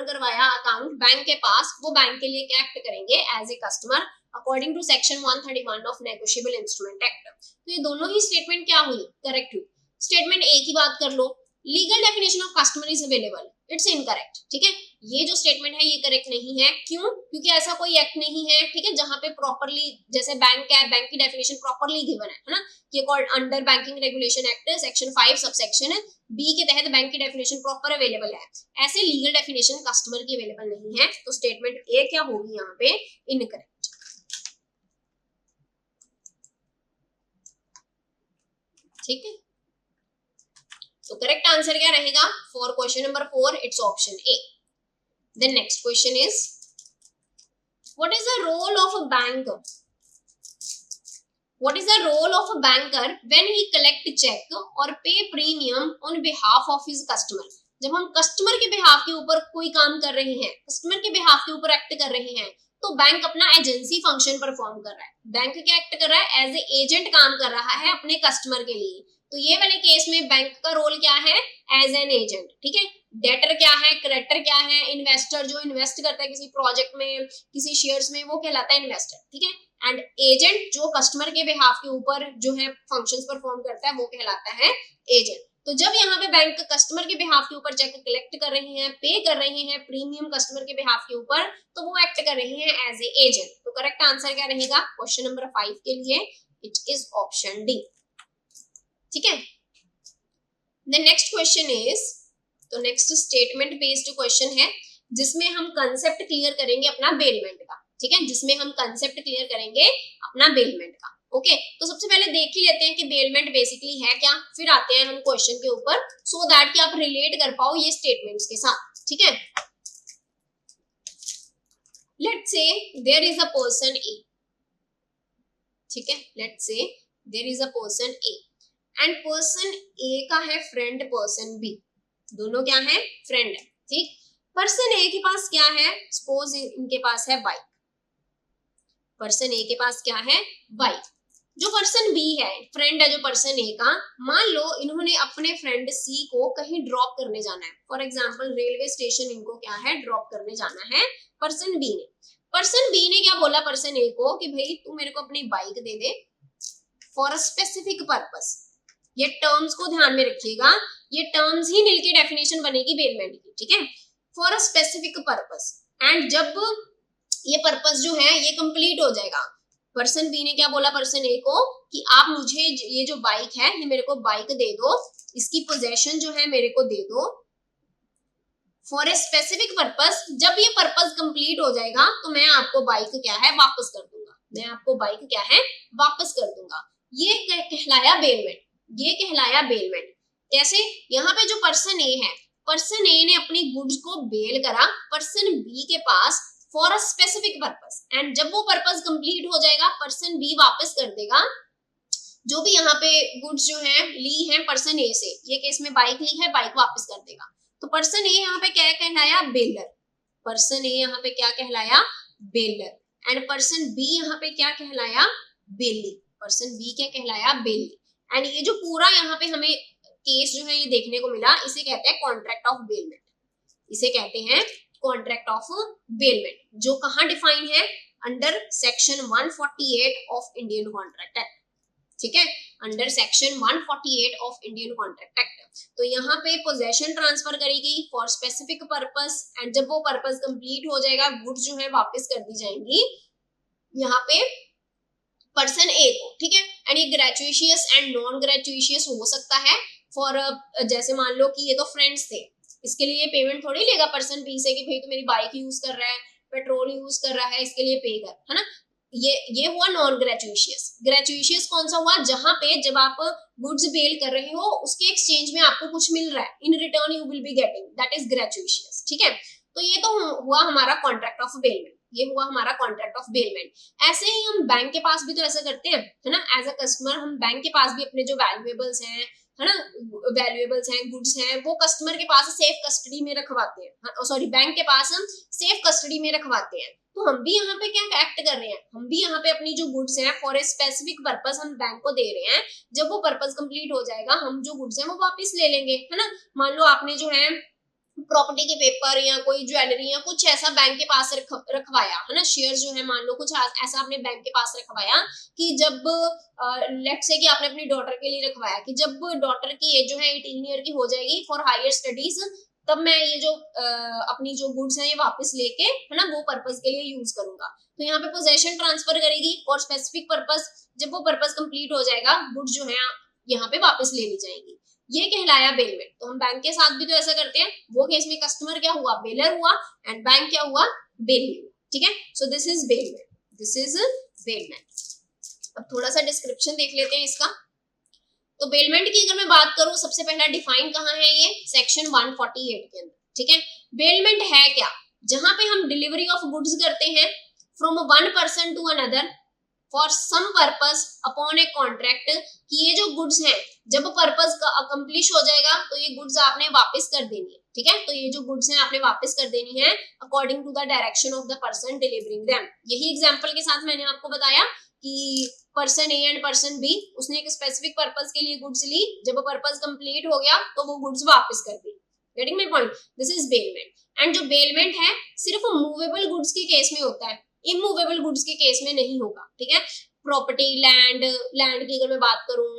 करवाया अकाउंट बैंक के पास, वो बैंक के लिए क्या एक्ट करेंगे? As a customer according to section 131 of negotiable instrument act. तो ये दोनों ही स्टेटमेंट क्या हुई? करेक्ट हुई. स्टेटमेंट ए की बात कर लो, legal definition of customer is available, it's incorrect. ठीक है, ये जो स्टेटमेंट है ये करेक्ट नहीं है. क्यों? क्योंकि ऐसा कोई एक्ट नहीं है, ठीक है, जहां पे प्रॉपर्ली, जैसे बैंक है, बैंक की डेफिनेशन प्रॉपर्ली गिवन है ना, कि under banking regulation act section 5 subsection B के तहत बैंक की डेफिनेशन प्रॉपर अवेलेबल है. ऐसे लीगल डेफिनेशन कस्टमर की अवेलेबल नहीं है. तो स्टेटमेंट ए क्या होगी यहाँ पे? इनकरेक्ट. ठीक है, तो करेक्ट आंसर क्या रहेगा for question number 4? It's option A. Then next question is what is the role of a banker? What is the role of a banker when he collect cheque और pay premium on behalf of his customer? जब हम customer के behalf के ऊपर कोई काम कर रहे हैं, कस्टमर के बिहाफ के ऊपर एक्ट कर रहे हैं, तो बैंक अपना एजेंसी फंक्शन परफॉर्म कर रहा है. बैंक क्या एक्ट कर रहा है? एज ए एजेंट काम कर रहा है अपने कस्टमर के लिए. तो ये वाले केस में बैंक का रोल क्या है? As an agent. ठीक है, डेटर क्या है? क्रेडिटर क्या है? इन्वेस्टर जो इन्वेस्ट करता है किसी प्रोजेक्ट में, किसी शेयर्स में, वो कहलाता है इन्वेस्टर. ठीक है, एंड एजेंट जो कस्टमर के बिहाफ के ऊपर जो है फंक्शंस परफॉर्म करता है, वो कहलाता है एजेंट. तो जब यहाँ पे बैंक कस्टमर के बिहाफ के ऊपर चेक कलेक्ट कर रहे हैं, पे कर रहे हैं प्रीमियम कस्टमर के बिहाफ के ऊपर, तो वो एक्ट कर रहे हैं एज ए एजेंट. तो करेक्ट आंसर क्या रहेगा क्वेश्चन नंबर 5 के लिए? It is option D. ठीक है, द नेक्स्ट क्वेश्चन इज, तो नेक्स्ट स्टेटमेंट बेस्ड क्वेश्चन है जिसमें हम कंसेप्ट क्लियर करेंगे अपना बेलमेंट का। ठीक है, जिसमें हम कंसेप्ट क्लियर करेंगे अपना बेलमेंट का। ओके, तो सबसे पहले देख ही लेते हैं कि बेलमेंट बेसिकली है क्या, फिर आते हैं हम क्वेश्चन के ऊपर, सो दैट कि आप रिलेट कर पाओ ये स्टेटमेंट्स के साथ। ठीक है, let's say there is a person A. ठीक है, let's say there is a person A and person A का है फ्रेंड पर्सन बी, दोनों क्या है, फ्रेंड है। ठीक, पर्सन ए के पास क्या है, सपोज इनके पास है बाइक, पर्सन ए के पास क्या है, बाइक। जो पर्सन बी है, फ्रेंड है जो पर्सन ए का, मान लो इन्होंने अपने फ्रेंड सी को कहीं ड्रॉप करने जाना है, फॉर एग्जांपल रेलवे स्टेशन इनको क्या है, ड्रॉप करने जाना है पर्सन बी ने। पर्सन बी ने क्या बोला पर्सन ए को कि भाई तू मेरे को अपनी bike they they for a specific purpose. ये टर्म्स को ध्यान में रखिएगा, ये टर्म्स ही मिलके डेफिनेशन बनेगी बेलमेंट की। ठीक है, for a specific purpose, and जब ये पर्पस जो है ये कंप्लीट हो जाएगा, पर्सन बी ने क्या बोला पर्सन ए को कि आप मुझे ये जो बाइक है ये मेरे को बाइक दे दो, इसकी पोजेशन जो है मेरे को दे दो फॉर ए स्पेसिफिक पर्पस। जब ये पर्पस कंप्लीट हो जाएगा तो मैं आपको बाइक क्या है वापस कर दूंगा, मैं आपको बाइक क्या है वापस कर दूंगा। ये कहलाया बेलमेंट, ये कहलाया बेलमेंट। कैसे, यहाँ पे जो पर्सन ए है, पर्सन ए ने अपनी गुड्स को बेल करा पर्सन बी के पास for a specific purpose, and जब वो पर्पस कंप्लीट हो जाएगा पर्सन बी वापस कर देगा जो भी यहाँ पे गुड्स जो है ली है पर्सन ए से। ये केस में बाइक ली है, बाइक वापस कर देगा। तो पर्सन ए यहाँ पे क्या कहलाया, बेलर। पर्सन ए यहाँ पे क्या कहलाया, बेलर, एंड पर्सन बी यहाँ पे क्या कहलाया, बेली। पर्सन बी क्या कहलाया, बेली। एंड ये जो पूरा यहाँ पे हमें केस जो है ये देखने को मिला, इसे कहते हैं कॉन्ट्रैक्ट ऑफ बेलमेंट, इसे कहते हैं कॉन्ट्रैक्ट ऑफ बेलमेंट, जो कहाँ डिफाइन है, under section 148 of Indian contract act. ठीक है, under section 148 of Indian contract act. तो यहाँ पे पोजेशन ट्रांसफर करी गई फॉर स्पेसिफिक पर्पस, एंड जब वो पर्पस कंप्लीट हो जाएगा गुड्स जो है वापस कर दी जाएंगी यहाँ पे पर्सन ए को। ठीक है, एंड ये ग्रेचुइशियस एंड नॉन ग्रेचुइशियस हो सकता है फॉर जैसे मान लो कि ये तो फ्रेंड्स थे, इसके लिए पेमेंट थोड़ी लेगा पर्सन बी से कि भाई तू मेरी बाइक यूज कर रहा है, पेट्रोल यूज कर रहा है, इसके लिए पे कर, है ना। ये हुआ नॉन ग्रेचुइशियस। ग्रेचुइशियस कौन सा हुआ, जहां पे जब आप गुड्स बेल कर रहे हो उसके एक्सचेंज में आपको कुछ मिल रहा है, in return you will be getting, that is gratuitous. ठीक है, तो ये तो हुआ हमारा कॉन्ट्रैक्ट ऑफ बेलमेंट, ये हुआ हमारा कॉन्ट्रैक्ट ऑफ बेलमेंट। ऐसे ही हम बैंक के पास भी तो ऐसा करते हैं, है ना। एज अ कस्टमर हम बैंक के पास भी अपने जो वैल्यूएबल्स हैं, है ना, वैल्यूएबल्स हैं, गुड्स हैं, वो कस्टमर के पास सेफ कस्टडी में रखवाते हैं, सॉरी बैंक के पास हम सेफ कस्टडी में रखवाते हैं। तो हम भी यहाँ पे क्या एक्ट कर रहे हैं, हम भी यहाँ पे अपनी जो गुड्स हैं फॉर ए स्पेसिफिक पर्पस हम बैंक को दे रहे हैं। जब वो पर्पस कंप्लीट हो जाएगा हम जो गुड्स हैं वो वापस ले लेंगे, है ना। मान लो आपने जो है प्रॉपर्टी के पेपर या कोई ज्वेलरी या कुछ ऐसा बैंक के पास रखवाया, है ना, शेयर जो है मान लो कुछ ऐसा आपने बैंक के पास रखवाया कि जब लेट्स से कि आपने अपनी डॉटर के लिए रखवाया कि जब डॉटर की एज जो है 18 ईयर की हो जाएगी फॉर हायर स्टडीज, तब मैं ये जो अपनी जो गुड्स हैं ये वापस लेके, है ना, वो पर्पस के लिए यूज करूंगा। तो यहाँ पे पोजेशन ट्रांसफर करेगी फॉर स्पेसिफिक पर्पस, जब वो पर्पस कंप्लीट हो जाएगा गुड्स जो है यहाँ पे वापस ले ली जाएंगी। ये कहलाया बेलमेंट। तो हम बैंक के साथ भी तो ऐसा करते हैं, वो केस में कस्टमर क्या हुआ, बेलर हुआ, एंड बैंक क्या हुआ, बेली हुआ। ठीक है, so this is bailment, this is bailment. अब थोड़ा सा डिस्क्रिप्शन देख लेते हैं इसका। तो बेलमेंट की अगर मैं बात करूं, सबसे पहला डिफाइन कहाँ है, ये सेक्शन 148 के अंदर। ठीक है, बेलमेंट है क्या, जहां पे हम डिलीवरी ऑफ गुड्स करते हैं from one person to another for some purpose upon a contract, कि ये जो गुड्स हैं जब पर्पस अकम्प्लिश हो जाएगा तो ये गुड्स आपने वापस कर देनी है। ठीक है, तो ये जो गुड्स हैं आपने वापस कर देनी है according to the direction of the person delivering them. यही एग्जांपल के साथ मैंने आपको बताया कि person A and person B, उसने एक स्पेसिफिक पर्पस के लिए गुड्स ली, जब पर्पस कंप्लीट हो गया तो वो गुड्स वापस कर दी। Getting my point, this is bailment. And जो बेलमेंट है सिर्फ मूवेबल गुड्स के केस में होता है, इमूवेबल गुड्स के केस में नहीं होगा। ठीक है, प्रॉपर्टी, लैंड की अगर मैं बात करूं,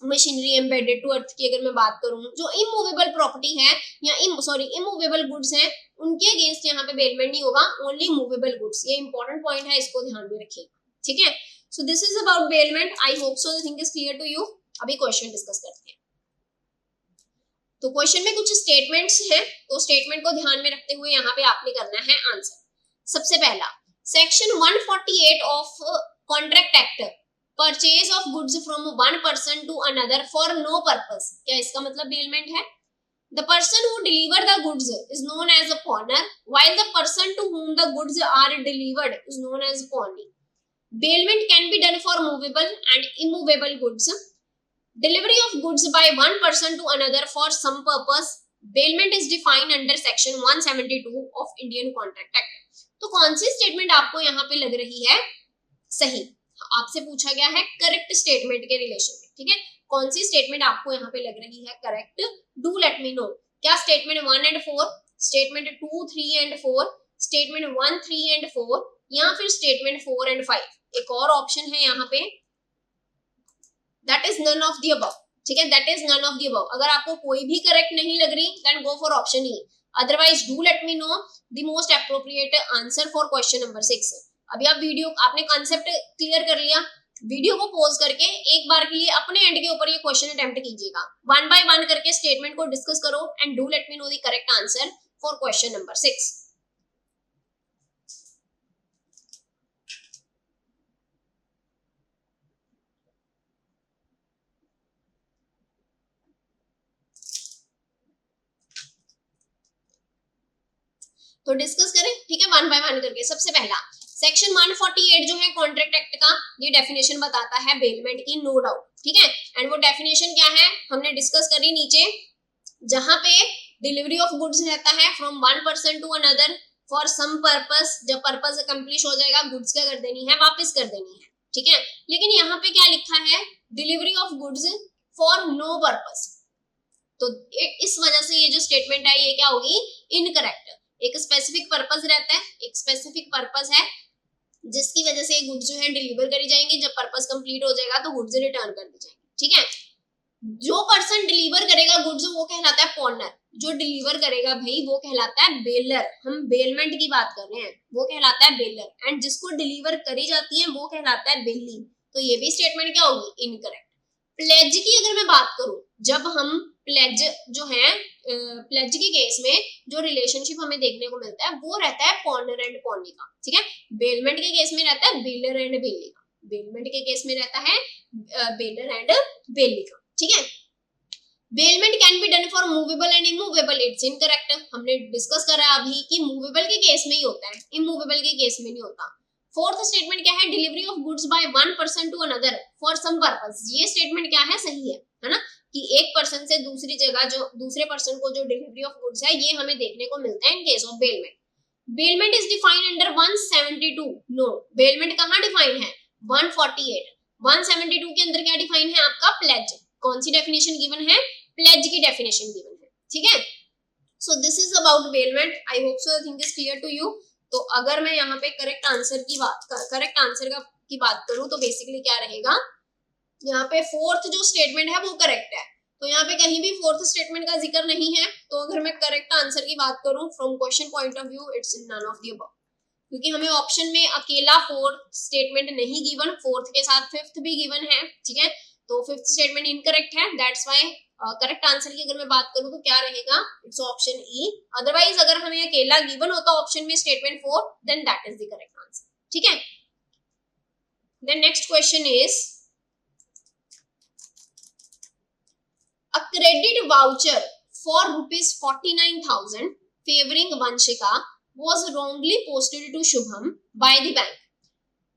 मशीनरी एम्बेडेड टू अर्थ की अगर मैं बात करूं, जो इमूवेबल प्रॉपर्टी है या इमूवेबल गुड्स हैं उनके अगेंस्ट यहाँ पे बेलमेंट नहीं होगा, ओनली मूवेबल गुड्स। ये इंपॉर्टेंट पॉइंट है, इसको ध्यान में रखिएगा। ठीक है, so this is about bailment. I hope so the thing is clear to you. अभी क्वेश्चन डिस्कस करते हैं। तो क्वेश्चन में कुछ स्टेटमेंट्स हैं, तो स्टेटमेंट को ध्यान में रखते हुए यहाँ पे आपने करना है आंसर। सबसे पहला, section 148 of contract act, purchase of goods from one person to another for no purpose. क्या इसका मतलब बेलमेंट है? The person who delivered the goods is known as a pawner, while the person to whom the goods are delivered is known as pawnee. Bailment can be done for movable and immovable goods. Delivery of goods by one person to another for some purpose. Bailment is defined under section 172 of Indian Contract Act. तो कौन सी statement आपको यहाँ पे लग रही है सही? आपसे पूछा गया है करेक्ट स्टेटमेंट के रिलेशन में, ठीक है? कौन सी स्टेटमेंट आपको यहाँ पे लग रही है correct? Do let me know. क्या statement 1 and 4, statement 2, 3 and 4, statement 1, 3 and 4, या फिर स्टेटमेंट 4 एंड 5? एक और ऑप्शन है यहाँ पे, that is none of the above, ठीक है? That is none of the above. अगर आपको कोई भी करेक्ट नहीं लग रही, then go for option E. Otherwise do let me know the most appropriate answer for question number 6। अभी आप वीडियो, आपने कॉन्सेप्ट क्लियर कर लिया, वीडियो को पॉज करके एक बार के लिए अपने एंड के ऊपर ये क्वेश्चन अटेम्प्ट कीजिएगा। वन बाय वन करके स्टेटमेंट को डिस्कस करो and do let me know the correct answer for question number 6। तो डिस्कस करें, ठीक है, वन बाय वन करके। सबसे पहला, सेक्शन 148 जो है कॉन्ट्रैक्ट एक्ट का, ये डेफिनेशन बताता है बेलमेंट की, नो डाउट, ठीक है? एंड वो डेफिनेशन क्या है हमने डिस्कस करी नीचे, जहां पे डिलीवरी ऑफ गुड्स रहता है from one person to another for some purpose. जब पर्पस अकम्प्लिश हो जाएगा, गुड्स क्या कर देनी है? वापस कर देनी है, ठीक है? लेकिन यहाँ पे क्या लिखा है? Delivery of goods for no purpose. तो इस वजह से ये जो स्टेटमेंट है ये क्या होगी? इनकरेक्ट। एक स्पेसिफिक पर्पस रहता है, एक स्पेसिफिक पर्पस है जिसकी वजह से गुड्स जो है डिलीवर करी जाएंगी। जब पर्पस कंप्लीट हो जाएगा तो गुड्स रिटर्न कर दी जाएंगी, ठीक है? जो पर्सन डिलीवर करेगा गुड्स वो कहलाता है पॉनर, जो डिलीवर करेगा भाई वो कहलाता है बेलर। हम बेलमेंट की बात कर रहे हैं, वो कहलाता है बेलर, एंड जिसको डिलीवर करी जाती है वो कहलाता है बेली। तो ये भी स्टेटमेंट क्या होगी? इनकरेक्ट। प्लेज की अगर मैं बात करूं, जब हम प्लेज जो है, प्लेज के केस में जो रिलेशनशिप हमें देखने को मिलता है वो रहता है पॉनर एंड पॉनी का, ठीक है? बेलमेंट के केस में रहता है बेलर एंड बेली का, बेलमेंट के केस में रहता है बेलर एंड बेली का, ठीक है? Bailment can be done for movable and immovable, it's incorrect. हमने डिस्कस करा अभी कि मूवेबल के केस में ही होता है, इमूवेबल के केस में नहीं होता। फोर्थ स्टेटमेंट क्या है? Delivery of goods by one person to another for some purpose. ये स्टेटमेंट क्या है? सही है ना? कि एक पर्सन से दूसरी जगह जो दूसरे पर्सन को जो डिलीवरी ऑफ गुड्स है ये हमें देखने को मिलता है in case of bailment. Bailment is defined under 172। No, bailment कहाँ डिफाइंड है? 148। 172 के अंदर क्या डिफाइन है आपका? प्लेज। कौन सी डेफिनेशन गिवन है? प्लेज की डेफिनेशन गिवन है, ठीक है? So this is about bailment. I hope so the thing is clear to you. तो अगर मैं यहाँ पे करेक्ट आंसर की बात करूं तो बेसिकली क्या रहेगा? यहाँ पे फोर्थ जो स्टेटमेंट है वो करेक्ट है, तो यहाँ पे कहीं भी फोर्थ स्टेटमेंट का जिक्र नहीं है। तो अगर मैं करेक्ट आंसर की बात करूं from question point of view, it's none of the above, क्योंकि हमें ऑप्शन में अकेला फोर्थ स्टेटमेंट नहीं गिवन, फोर्थ के साथ फिफ्थ भी गिवन है, ठीक है? तो फिफ्थ स्टेटमेंट इनकरेक्ट है, दैट्स व्हाई करेक्ट आंसर की अगर मैं बात करूं तो क्या रहेगा? It's option E. अदरवाइज अगर हमें अकेला गिवन होता ऑप्शन में statement 4, then that is the correct answer, ठीक है? Then next question is, a credit voucher for ₹49,000 favoring Vanshika was wrongly posted to Shubham by the bank.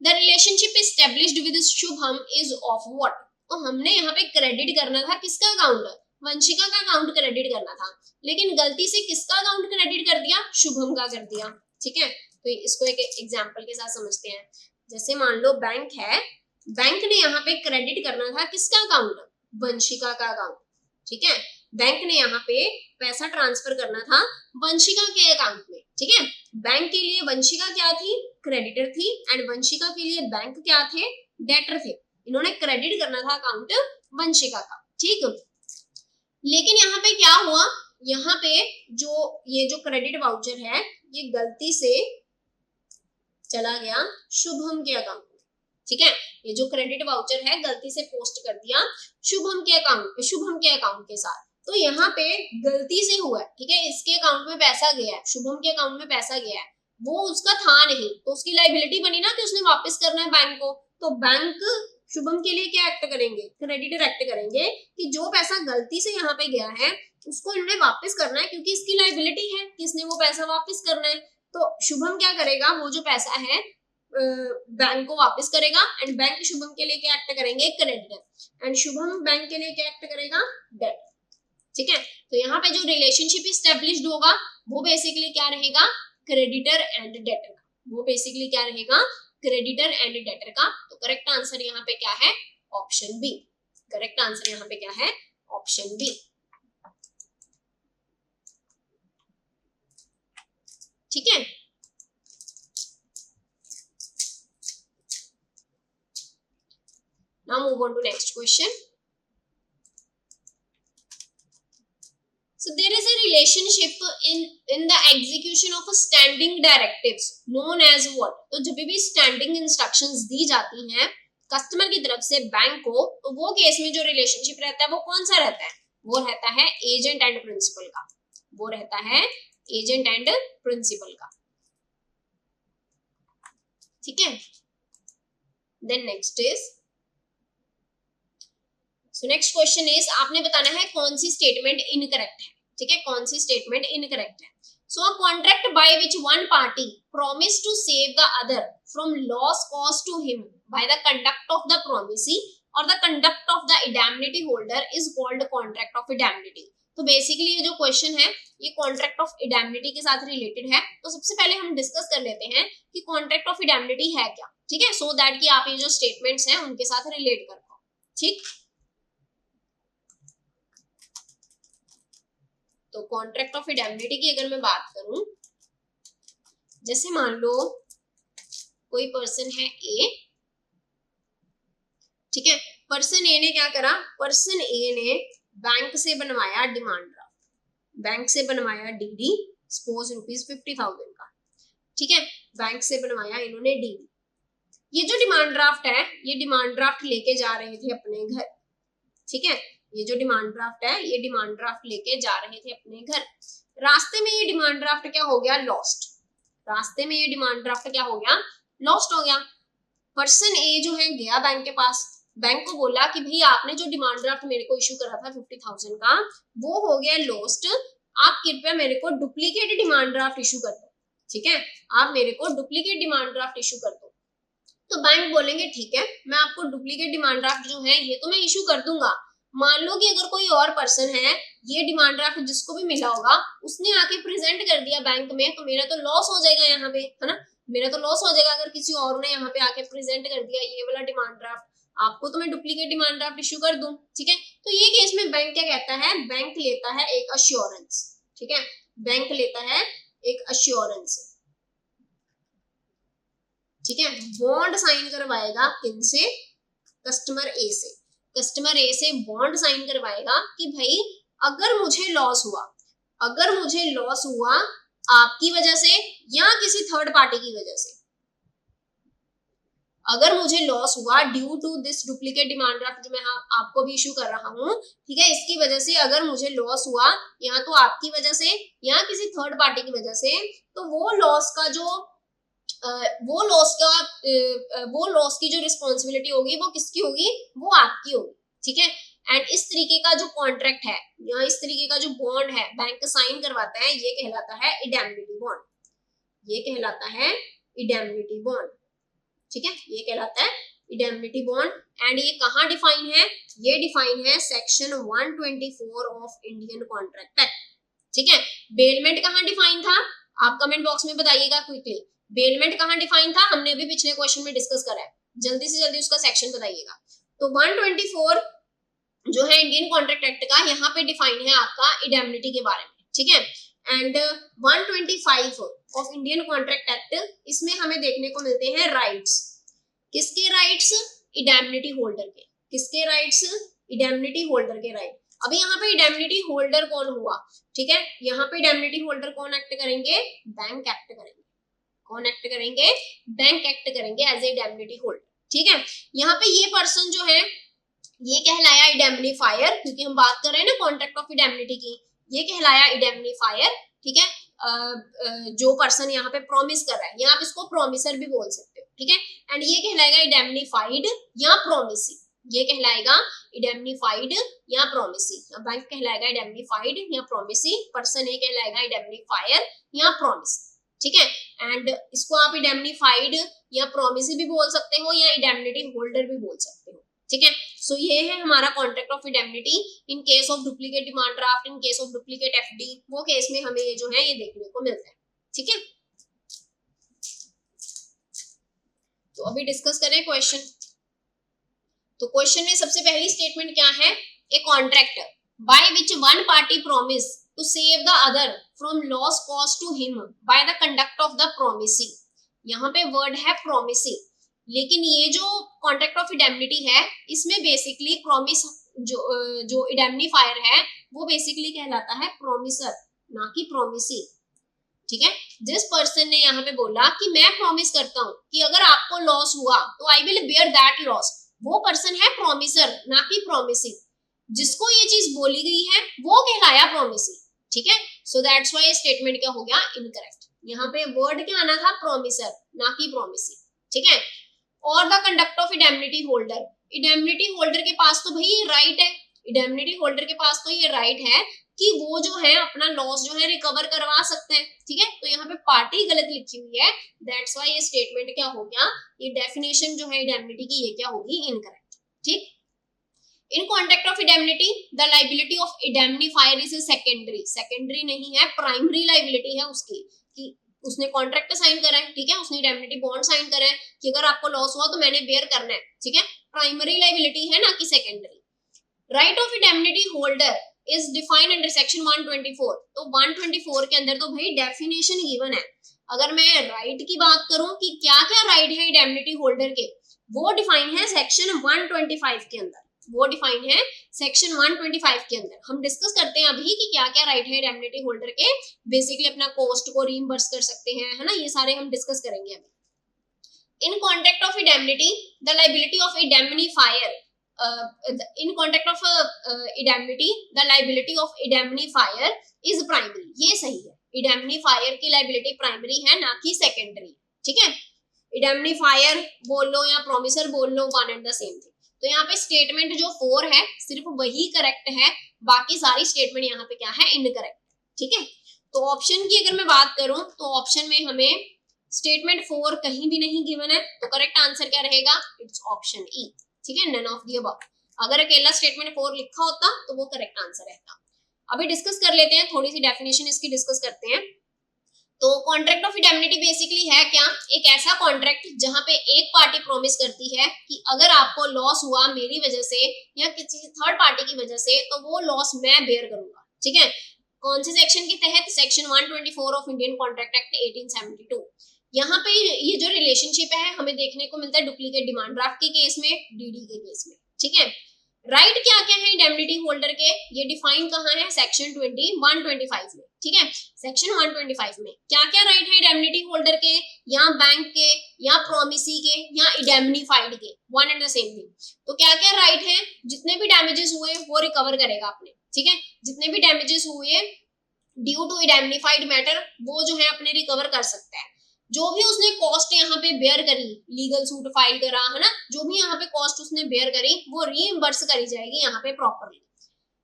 The relationship established with Shubham is of what? तो हमने यहाँ पे credit करना था किसका account? Vanshika का अकाउंट क्रेडिट करना था, लेकिन गलती से किसका अकाउंट क्रेडिट कर दिया? शुभम का कर दिया, ठीक है? तो इसको एक एग्जांपल के साथ समझते हैं। जैसे मान लो बैंक है, बैंक ने यहाँ पे क्रेडिट करना था किसका अकाउंट? वंशिका का अकाउंट, ठीक है? बैंक ने यहाँ पे पैसा ट्रांसफर करना था वंशिका के अकाउंट में, ठीक है? बैंक के लिए वंशिका क्या थी? क्रेडिटर थी, एंड वंशिका के लिए बैंक क्या थे? डेटर थे। इन्होंने क्रेडिट करना था अकाउंट वंशिका का, ठीक। लेकिन यहाँ पे क्या हुआ? यहाँ पे ये जो क्रेडिट वाउचर है ये गलती से चला गया शुभम के अकाउंट में, ठीक है, ये जो क्रेडिट वाउचर है गलती से पोस्ट कर दिया शुभम के अकाउंट के साथ, तो यहाँ पे गलती से हुआ है, ठीक है, इसके अकाउंट में पैसा गया है, शुभम के अकाउंट में पैसा गया है, वो उसका था नहीं, तो उसकी लायबिलिटी बनी ना कि उसने वापस करना है बैंक को, तो बैंक शुभम के लिए क्या एक्ट करेंगे, क्रेडिटर एक्ट करेंगे कि जो पैसा गलती से यहाँ पे गया है उसको इन्होंने वापस करना है, क्योंकि इसकी लायबिलिटी है कि इसने वो पैसा वापस करना है। तो शुभम क्या करेगा, वो जो पैसा है बैंक को वापस करेगा, एंड बैंक शुभम के लिए क्या एक्ट करेंगे, क्रेडिटर, एंड शुभम बैंक के लिए क्या एक्ट करेगा, डेट। ठीक है, तो यहाँ पे जो रिलेशनशिप स्टेब्लिश्ड होगा वो बेसिकली क्या रहेगा, क्रेडिटर एंड डेटर का, वो बेसिकली क्या रहेगा, क्रेडिटर एंड डेटर का। तो करेक्ट आंसर यहाँ पे क्या है, ऑप्शन बी। करेक्ट आंसर यहाँ पे क्या है, ऑप्शन बी। ठीक है, now move on to next question. So there is a relationship in the execution of a standing directives known as what? तो जब भी standing instructions दी जाती हैं कस्टमर की तरफ से बैंक को, तो वो केस में जो रिलेशनशिप रहता है वो कौन सा रहता है, वो रहता है एजेंट एंड प्रिंसिपल का, वो रहता है एजेंट एंड प्रिंसिपल का। ठीक है, then next is, so next question is, आपने बताना है कौन सी स्टेटमेंट इनकरेक्ट है। ठीक है, कौन सी स्टेटमेंट इनकरेक्ट है। So a contract by which one party promise to save the other from loss cause to him by the conduct of the promisee और the conduct of the indemnity holder is called contract of indemnity. तो basically ये जो question है ये contract of indemnity के साथ related है। तो सबसे पहले हम डिस्कस कर लेते हैं कि कॉन्ट्रैक्ट ऑफ इंडेमनिटी है क्या। ठीक है, सो दैट कि आप ये जो स्टेटमेंट्स हैं उनके साथ रिलेट कर पाओ। ठीक, तो कॉन्ट्रैक्ट ऑफ इंडेमनिटी की अगर मैं बात करूं, जैसे मान लो कोई पर्सन है ए, ठीक है, पर्सन ए ने क्या करा, पर्सन ए ने बैंक से बनवाया डिमांड ड्राफ्ट, बैंक से बनवाया डीडी, सपोज ₹50,000 का। ठीक है, बैंक से बनवाया इन्होंने डीडी। ये जो डिमांड ड्राफ्ट है ये डिमांड ड्राफ्ट लेके जा रहे थे अपने घर। ठीक है, ये जो डिमांड ड्राफ्ट है ये डिमांड ड्राफ्ट लेके जा रहे थे अपने घर। रास्ते में ये डिमांड ड्राफ्ट क्या हो गया, लॉस्ट। रास्ते में ये डिमांड ड्राफ्ट क्या हो गया, लॉस्ट हो गया। पर्सन ए जो है गया बैंक के पास, बैंक को बोला कि भाई आपने जो डिमांड ड्राफ्ट मेरे को इशू करा था 50,000 का वो हो गया लॉस्ट, आप कृपया मेरे को डुप्लीकेट डिमांड ड्राफ्ट इशू कर दो। ठीक है, आप मेरे को डुप्लीकेट डिमांड ड्राफ्ट इशू कर दो। तो बैंक बोलेंगे ठीक है, मैं आपको डुप्लीकेट डिमांड ड्राफ्ट जो है ये तो मैं इशू कर दूंगा। मान लो कि अगर कोई और पर्सन है, ये डिमांड ड्राफ्ट जिसको भी मिला होगा उसने आके प्रेजेंट कर दिया बैंक में, तो मेरा तो लॉस हो जाएगा यहाँ पे, है ना, मेरा तो लॉस हो जाएगा अगर किसी और ने यहाँ पे आके प्रेजेंट कर दिया ये वाला डिमांड ड्राफ्ट, आपको तो मैं डुप्लीकेट डिमांड ड्राफ्ट इशू कर दूं। ठीक है, तो ये केस में बैंक क्या कहता है, बैंक लेता है एक अश्योरेंस। ठीक है, बैंक लेता है एक अश्योरेंस। ठीक है, बॉन्ड साइन करवाएगा किनसे, कस्टमर ए से। कस्टमर ए से बॉन्ड साइन करवाएगा कि भाई अगर मुझे लॉस हुआ, अगर मुझे लॉस हुआ आपकी वजह से या किसी थर्ड पार्टी की वजह से, अगर मुझे लॉस हुआ due to this duplicate demand draft जो मैं आपको भी इशू कर रहा हूँ, ठीक है, इसकी वजह से अगर मुझे लॉस हुआ या तो आपकी वजह से या किसी थर्ड पार्टी की वजह से, तो वो लॉस का जो वो लॉस की जो रिस्पॉन्सिबिलिटी होगी वो किसकी होगी, वो आपकी होगी। ठीक है, एंड इस तरीके का जो कॉन्ट्रैक्ट है या इस तरीके का जो बॉन्ड है बैंक साइन करवाता है ये कहलाता है इंडेमनिटी बॉन्ड। ये कहलाता है इंडेमनिटी बॉन्ड। ठीक है, ये कहलाता है इंडेमनिटी बॉन्ड। एंड ये कहाँ डिफाइन है, ये डिफाइन है section 124 of Indian contract act. ठीक है, बेलमेंट कहाँ डिफाइन था, आप कमेंट बॉक्स में बताइएगा क्विकली, बेलमेंट कहाँ डिफाइन था, हमने अभी पिछले क्वेश्चन में डिस्कस करा है, जल्दी से जल्दी उसका सेक्शन बताइएगा। तो 124 जो है इंडियन कॉन्ट्रैक्ट एक्ट का, यहाँ पे डिफाइन है आपका इंडेमनिटी के बारे में। ठीक है, and 125 of Indian contract act, इसमें हमें देखने को मिलते हैं राइट्स। किसके राइट्स, इंडेमनिटी होल्डर के। किसके राइट्स, इंडेमनिटी होल्डर के राइट। अभी यहाँ पे इंडेमनिटी होल्डर कौन हुआ, ठीक है, यहाँ पे इंडेमनिटी होल्डर कौन एक्ट करेंगे, बैंक एक्ट करेंगे। कौन एक्ट करेंगे, बैंक एक्ट करेंगे एज ए इंडेमनिटी होल्डर। ठीक है। यहाँ पे ये पर्सन जो है ये कहलाया इंडेमनीफायर, क्योंकि हम बात कर रहे हैं ना कॉन्ट्रैक्ट ऑफ इंडेमनिटी की, ये कहलाया इंडेमनीफायर, ठीक है। जो पर्सन यहाँ पे प्रॉमिस कर रहा है, या आप इसको प्रॉमिसर भी बोल सकते हो, ठीक है। एंड ये कहलाएगा इंडेमनीफाइड या प्रोमिसी, ये कहलाएगा इंडेमनीफाइड या प्रोमिसी। बैंक कहलाएगा इंडेमनीफाइड या प्रोमिसी, पर्सन ये कहलाएगा इंडेमनीफायर या प्रोमिसी, ठीक है। एंड इसको आप इंडेमनीफाइड या प्रोमिसी भी बोल सकते हो या इंडेमनिटी होल्डर भी बोल सकते हो, ठीक है। सो ये है हमारा contract of indemnity in case of duplicate demand draft, in case of duplicate FD, वो केस में हमें ये जो है ये देखने को मिलता है, ठीक है। तो अभी डिस्कस करें क्वेश्चन। तो क्वेश्चन में सबसे पहली स्टेटमेंट क्या है, a contract by which one party promise to save the other from loss cause to him by the conduct of the promisee. यहाँ पे वर्ड है प्रोमिसी, लेकिन ये जो कॉन्ट्रैक्ट ऑफ इंडेमनिटी है इसमें बेसिकली प्रॉमिस जो इंडेमनीफायर है वो बेसिकली कहलाता है प्रोमिसर, ना कि प्रोमिसी, ठीक है। जिस पर्सन ने यहाँ पे बोला कि मैं प्रॉमिस करता हूँ कि अगर आपको लॉस हुआ तो I will bear that loss, वो पर्सन है प्रोमिसर, ना कि प्रोमिसी। जिसको ये चीज बोली गई है वो कहलाया प्रोमिसी, ठीक है। सो दैट्स व्हाई स्टेटमेंट क्या हो गया, इनकरेक्ट। यहाँ पे वर्ड क्या आना था, प्रोमिसर, ना कि प्रोमिसी, ठीक है। और the conduct of indemnity holder, indemnity holder के पास तो भाई राइट है, इंडेमनिटी होल्डर के पास तो ये राइट है कि वो जो है अपना लॉस जो है रिकवर करवा सकते हैं, ठीक है। तो यहाँ पे पार्टी गलत लिखी हुई है, दैट्स व्हाई ये स्टेटमेंट क्या हो गया, ये डेफिनेशन जो है इंडेमनिटी की ये क्या होगी, इनकरेक्ट, ठीक। इन contract of indemnity the liability of indemnifier is secondary, secondary नहीं है, प्राइमरी लायबिलिटी है उसकी, कि उसने कॉन्ट्रैक्ट साइन करा है, ठीक है, उसने इंडेमनिटी बॉन्ड साइन करा है कि अगर आपको लॉस हुआ तो मैंने बेयर करना है, ठीक है। प्राइमरी लायबिलिटी है, ना कि secondary. Right of indemnity holder is defined under section 124, तो 124 के अंदर तो भाई डेफिनेशन गिवन है। अगर मैं राइट की बात करूं कि क्या क्या राइट है इंडेमनिटी होल्डर के, वो डिफाइन है सेक्शन 125 के अंदर, वो डिफाइन है सेक्शन 125 के अंदर। हम डिस्कस करते हैं अभी कि क्या क्या राइट है इंडेमनिटी होल्डर के, बेसिकली अपना कॉस्ट को रीइंबर्स कर सकते हैं, है ना, ये सारे हम डिस्कस करेंगे अभी। इन contract of indemnity the liability of indemnifier, in contract of indemnity the liability of indemnifier is primary, ये सही है, इंडेमनीफायर की लायबिलिटी प्राइमरी है, ना कि सेकेंडरी, ठीक है। इंडेमनीफायर बोल लो या प्रोमिसर बोल लो, one and the same thing. तो यहाँ पे स्टेटमेंट जो 4 है सिर्फ वही करेक्ट है, बाकी सारी स्टेटमेंट यहाँ पे क्या है, इनकरेक्ट, ठीक है। तो ऑप्शन की अगर मैं बात करूं तो ऑप्शन में हमें स्टेटमेंट 4 कहीं भी नहीं गिवन है, तो करेक्ट आंसर क्या रहेगा, इट्स ऑप्शन ई, ठीक है, नन ऑफ द अबव। अगर अकेला स्टेटमेंट 4 लिखा होता तो वो करेक्ट आंसर रहता। अभी डिस्कस कर लेते हैं, थोड़ी सी डेफिनेशन इसकी डिस्कस करते हैं। तो कॉन्ट्रैक्ट ऑफ इंडेमनिटी बेसिकली है क्या, एक ऐसा कॉन्ट्रैक्ट जहां पे एक पार्टी प्रॉमिस करती है कि अगर आपको लॉस हुआ मेरी वजह से या किसी थर्ड पार्टी की वजह से तो वो लॉस मैं बेयर करूंगा, ठीक है। कौन से सेक्शन के तहत, section 124 of Indian contract act 1872। यहाँ पे ये जो रिलेशनशिप है हमें देखने को मिलता है डुप्लीकेट डिमांड ड्राफ्ट के केस में, डीडी के केस में, ठीक है। राइट क्या क्या है इंडेमनिटी होल्डर के, ये डिफाइन कहाँ है, सेक्शन 125 में, ठीक है। सेक्शन 125 में क्या क्या राइट है इंडेमनिटी होल्डर के, या बैंक के, या प्रोमिसी के, या इंडेमनीफाइड के, one and the same thing. तो क्या क्या राइट है, जितने भी डैमेजेस हुए वो रिकवर करेगा अपने, ठीक है। जितने भी डैमेजेस हुए ड्यू टू इंडेमनीफाइड मैटर वो जो है अपने रिकवर कर सकता है। जो भी उसने कॉस्ट यहाँ पे बेयर करी, लीगल सूट फाइल करा, है ना, जो भी यहाँ पे कॉस्ट उसने बेयर करी वो रीइंबर्स करी जाएगी यहाँ पे प्रॉपरली,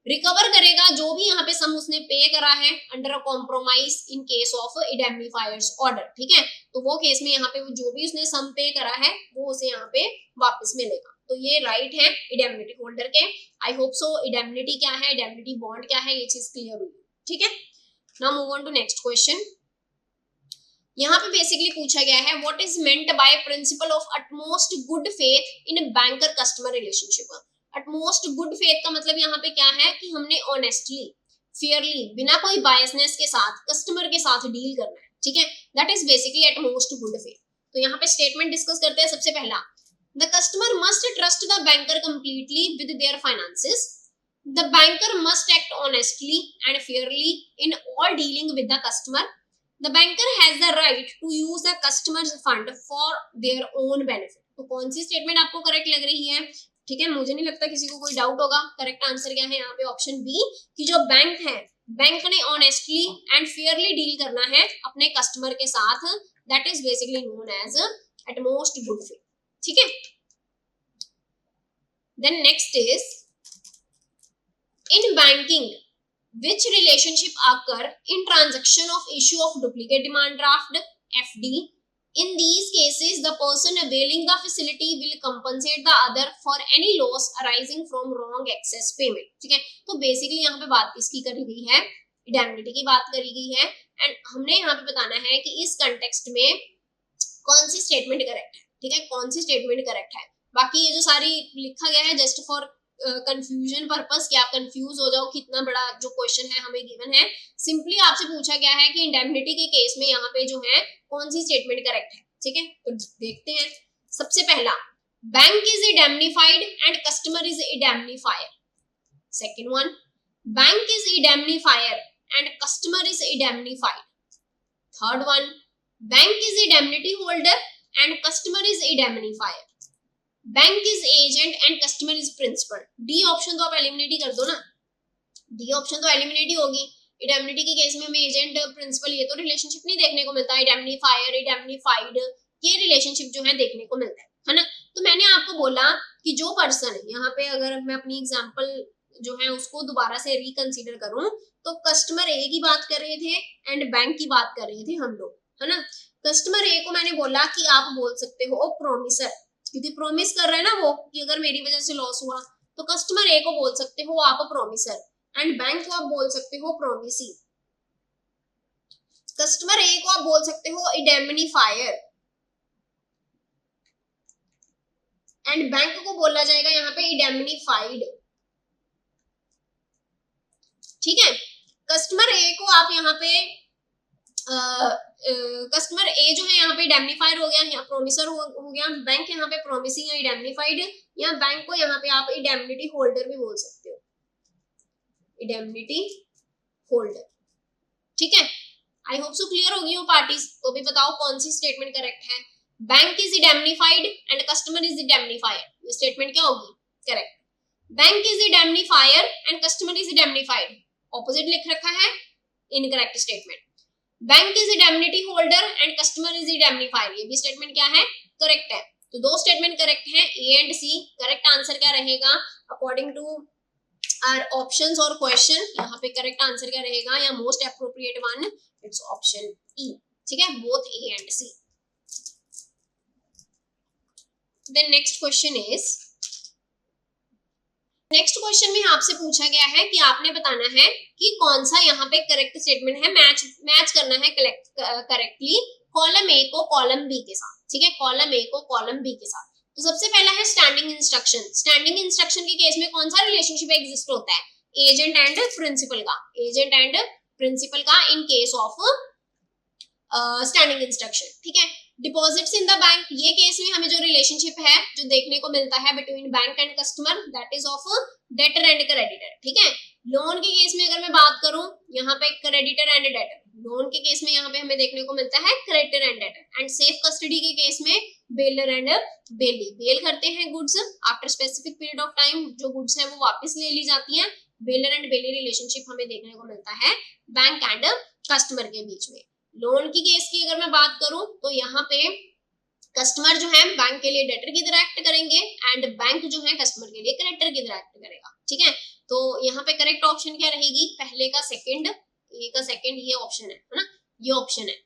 रिकवर करेगा जो भी यहाँ पे सम उसने पे करा है under a compromise in case of indemnifier's order, ठीक है। तो वो केस में यहाँ पे जो भी उसने सम पे करा है वो उसे यहाँ पे वापस मिलेगा। तो ये राइट है इंडेमनिटी होल्डर के। आई होप सो इंडेमनिटी क्या है, इंडेमनिटी बॉन्ड क्या है, ये चीज क्लियर हुई, ठीक है। Now move on to next question. यहाँ पे बेसिकली पूछा गया है what is meant by principle of utmost good faith in banker customer relationship. Utmost good faith का मतलब यहाँ पे क्या है कि हमने ऑनेस्टली, फेयरली, बिना कोई बायसनेस के साथ कस्टमर के साथ डील करना है, ठीक है। That is basically utmost good faith. तो यहाँ पे स्टेटमेंट डिस्कस करते हैं। सबसे पहला, the customer must trust the banker completely with their finances. The banker must act honestly and fairly in all dealing with the customer. The banker has the right to use the customer's fund for their own benefit. तो कौन सी statement आपको correct लग रही है? ठीक है, मुझे नहीं लगता किसी को कोई डाउट होगा। करेक्ट आंसर क्या है यहाँ पे? ऑप्शन बी, कि जो बैंक है, बैंक ने ऑनेस्टली एंड फेयरली डील करना है अपने कस्टमर के साथ, that is basically known as utmost good faith. ठीक है, then next is in banking which relationship occur in transaction of issue of duplicate demand draft FD. In these cases the person availing the facility will compensate the other for any loss arising from wrong excess payment. ठीक है, तो basically यहाँ पे बात किसकी करी गई है? इंडेमनिटी की बात करी गई है। एंड हमने यहाँ पे बताना है कि इस कंटेक्स्ट में कौन सी स्टेटमेंट करेक्ट है। ठीक है, कौन सी स्टेटमेंट करेक्ट है। बाकी ये जो सारी लिखा गया है जस्ट फॉर कंफ्यूजन पर्पस, कि आप कंफ्यूज हो जाओ कितना बड़ा जो क्वेश्चन है हमें गिवन है। सिंपली आपसे पूछा गया है कि इंडेमनिटी के केस में यहाँ पे जो है कौन सी स्टेटमेंट करेक्ट है। ठीक है, तो देखते हैं। सबसे पहला, bank is indemnified and customer is indemnifier. Second one, bank is indemnifier and customer is indemnified. Third one, bank is indemnity holder and customer is indemnifier. Bank is agent and customer is principal. D option तो आप eliminate ही कर दो ना, D option तो eliminate ही होगी। Indemnity के केस में हमें एजेंट प्रिंसिपल ये तो रिलेशनशिप नहीं देखने को मिलता। इंडेमनिफायर इंडेमनिफाइड ये रिलेशनशिप जो है देखने को मिलता है ना। तो मैंने आपको बोला कि जो पर्सन है यहाँ पे, अगर मैं अपनी एग्जांपल जो है उसको दोबारा से रिकंसीडर करूं, तो कस्टमर ए की बात कर रहे थे एंड बैंक की बात कर रहे थे हम लोग, है ना। कस्टमर ए को मैंने बोला कि आप बोल सकते हो प्रोमिसर, क्योंकि प्रॉमिस कर रहे हैं ना वो कि अगर मेरी वजह से लॉस हुआ, तो कस्टमर ए को बोल सकते हो आप प्रॉमिसर एंड बैंक को आप बोल सकते हो प्रॉमिसी। कस्टमर ए को आप बोल सकते हो इंडेमनिफायर एंड बैंक को बोला जाएगा यहाँ पे इंडेमनिफाइड। ठीक है, कस्टमर ए को आप यहाँ पे कस्टमर ए जो है यहाँ पे इंडेमनिफाइड हो गया, यहाँ प्रोमिसर हो गया। बैंक यहाँ पे प्रोमिसी या इंडेमनिफाइड, या बैंक को यहाँ पे आप इंडेमनिटी होल्डर भी बोल सकते हो, इंडेमनिटी होल्डर। ठीक है, आई होप सो क्लियर होगी हो पार्टीज। तो भी बताओ कौन सी स्टेटमेंट करेक्ट है? Bank is indemnified and customer is indemnifier, ये स्टेटमेंट क्या होगी? Correct. Bank is indemnifier and customer is indemnified, opposite लिख रखा है, incorrect statement. Bank is indemnity holder and customer is indemnifier, ये भी स्टेटमेंट क्या है? करेक्ट है। तो दो स्टेटमेंट करेक्ट है, A and C. Correct answer क्या रहेगा अकॉर्डिंग टू आवर ऑप्शंस और क्वेश्चन? यहाँ पे करेक्ट आंसर क्या रहेगा, या most appropriate one, it's option E. ठीक है, both A and C. Then next question is, next question में आपसे पूछा गया है कि आपने बताना है कि कौन सा यहाँ पे करेक्ट स्टेटमेंट है, मैच करना है करेक्टली कॉलम ए को कॉलम बी के साथ। ठीक है, कॉलम ए को कॉलम बी के साथ। तो सबसे पहला है स्टैंडिंग इंस्ट्रक्शन। स्टैंडिंग इंस्ट्रक्शन के केस में कौन सा रिलेशनशिप एग्जिस्ट होता है? एजेंट एंड प्रिंसिपल का, एजेंट एंड प्रिंसिपल का इन केस ऑफ स्टैंडिंग इंस्ट्रक्शन। ठीक है, डिपॉजिट्स इन द बैंक, ये केस में हमें जो रिलेशनशिप है जो देखने को मिलता है between bank and customer, that is of debtor and creditor. ठीक है, लोन के केस में अगर मैं बात करूं, यहाँ पे क्रेडिटर एंड डेटर, लोन के केस में यहाँ पे हमें देखने को मिलता है creditor and debtor. And safe custody के केस में बेलर एंड बेली, बेल करते हैं goods, after specific period of time जो गुड्स है वो वापस ले ली जाती है। बेलर एंड बेली रिलेशनशिप हमें देखने को मिलता है बैंक एंड कस्टमर के बीच में। लोन की केस की अगर मैं बात करूं, तो यहाँ पे कस्टमर जो है बैंक के लिए डेटर की तरह एक्ट करेंगे एंड बैंक जो है कस्टमर के लिए क्रेडिटर की तरह एक्ट करेगा। ठीक है, तो यहाँ पे करेक्ट ऑप्शन क्या रहेगी? पहले का सेकंड, ए का सेकंड, ये ऑप्शन है ना, ये ऑप्शन है।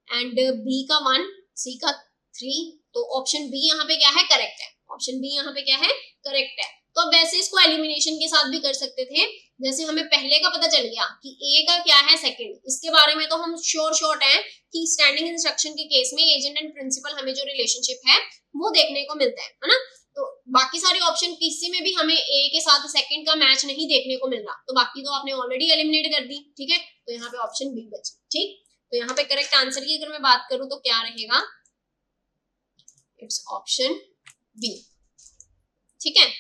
एंड बी का 1, सी का 3, तो ऑप्शन बी यहाँ पे क्या है? करेक्ट है। ऑप्शन बी यहाँ पे क्या है? करेक्ट है। तो अब वैसे इसको एलिमिनेशन के साथ भी कर सकते थे, जैसे हमें पहले का पता चल गया कि ए का क्या है सेकंड, इसके बारे में तो हम शॉर्ट है कि स्टैंडिंग इंस्ट्रक्शन के केस में एजेंट एंड प्रिंसिपल हमें जो रिलेशनशिप है वो देखने को मिलता है ना। तो बाकी सारे ऑप्शन किसी में भी हमें ए के साथ सेकंड का मैच नहीं देखने को मिल रहा, तो बाकी तो आपने ऑलरेडी एलिमिनेट कर दी। ठीक है, तो यहाँ पे ऑप्शन बी बची। ठीक, तो यहाँ पे करेक्ट आंसर की अगर मैं बात करूं तो क्या रहेगा? It's option B. ठीक है,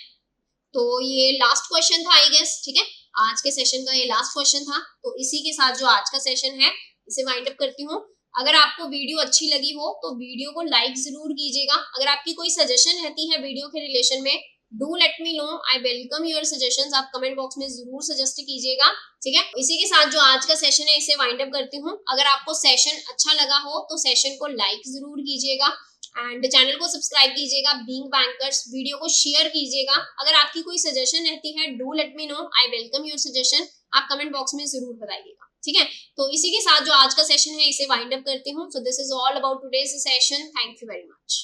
तो ये लास्ट क्वेश्चन था आई गेस। ठीक है, आज के सेशन का ये लास्ट क्वेश्चन था। तो इसी के साथ जो आज का सेशन है इसे वाइंड अप करती हूँ। अगर आपको वीडियो अच्छी लगी हो तो वीडियो को लाइक जरूर कीजिएगा। अगर आपकी कोई सजेशन रहती है वीडियो के रिलेशन में, do let me no, I welcome your suggestions. आप कमेंट बॉक्स में जरूर सजेस्ट कीजिएगा, ठीक है। इसी के साथ जो आज का सेशन है इसे वाइंड अप करती हूँ। अगर आपको सेशन अच्छा लगा हो तो सेशन को लाइक जरूर कीजिएगा एंड चैनल को सब्सक्राइब कीजिएगा बीइंग बैंकर्स। वीडियो को शेयर कीजिएगा। अगर आपकी कोई सजेशन रहती है, do let me no, I welcome your suggestion. आप कमेंट बॉक्स में जरूर बताइएगा, ठीक है। तो इसी के साथ जो आज का सेशन है इसे वाइंड अप करती हूँ। सो this is all about today's session. Thank you very much.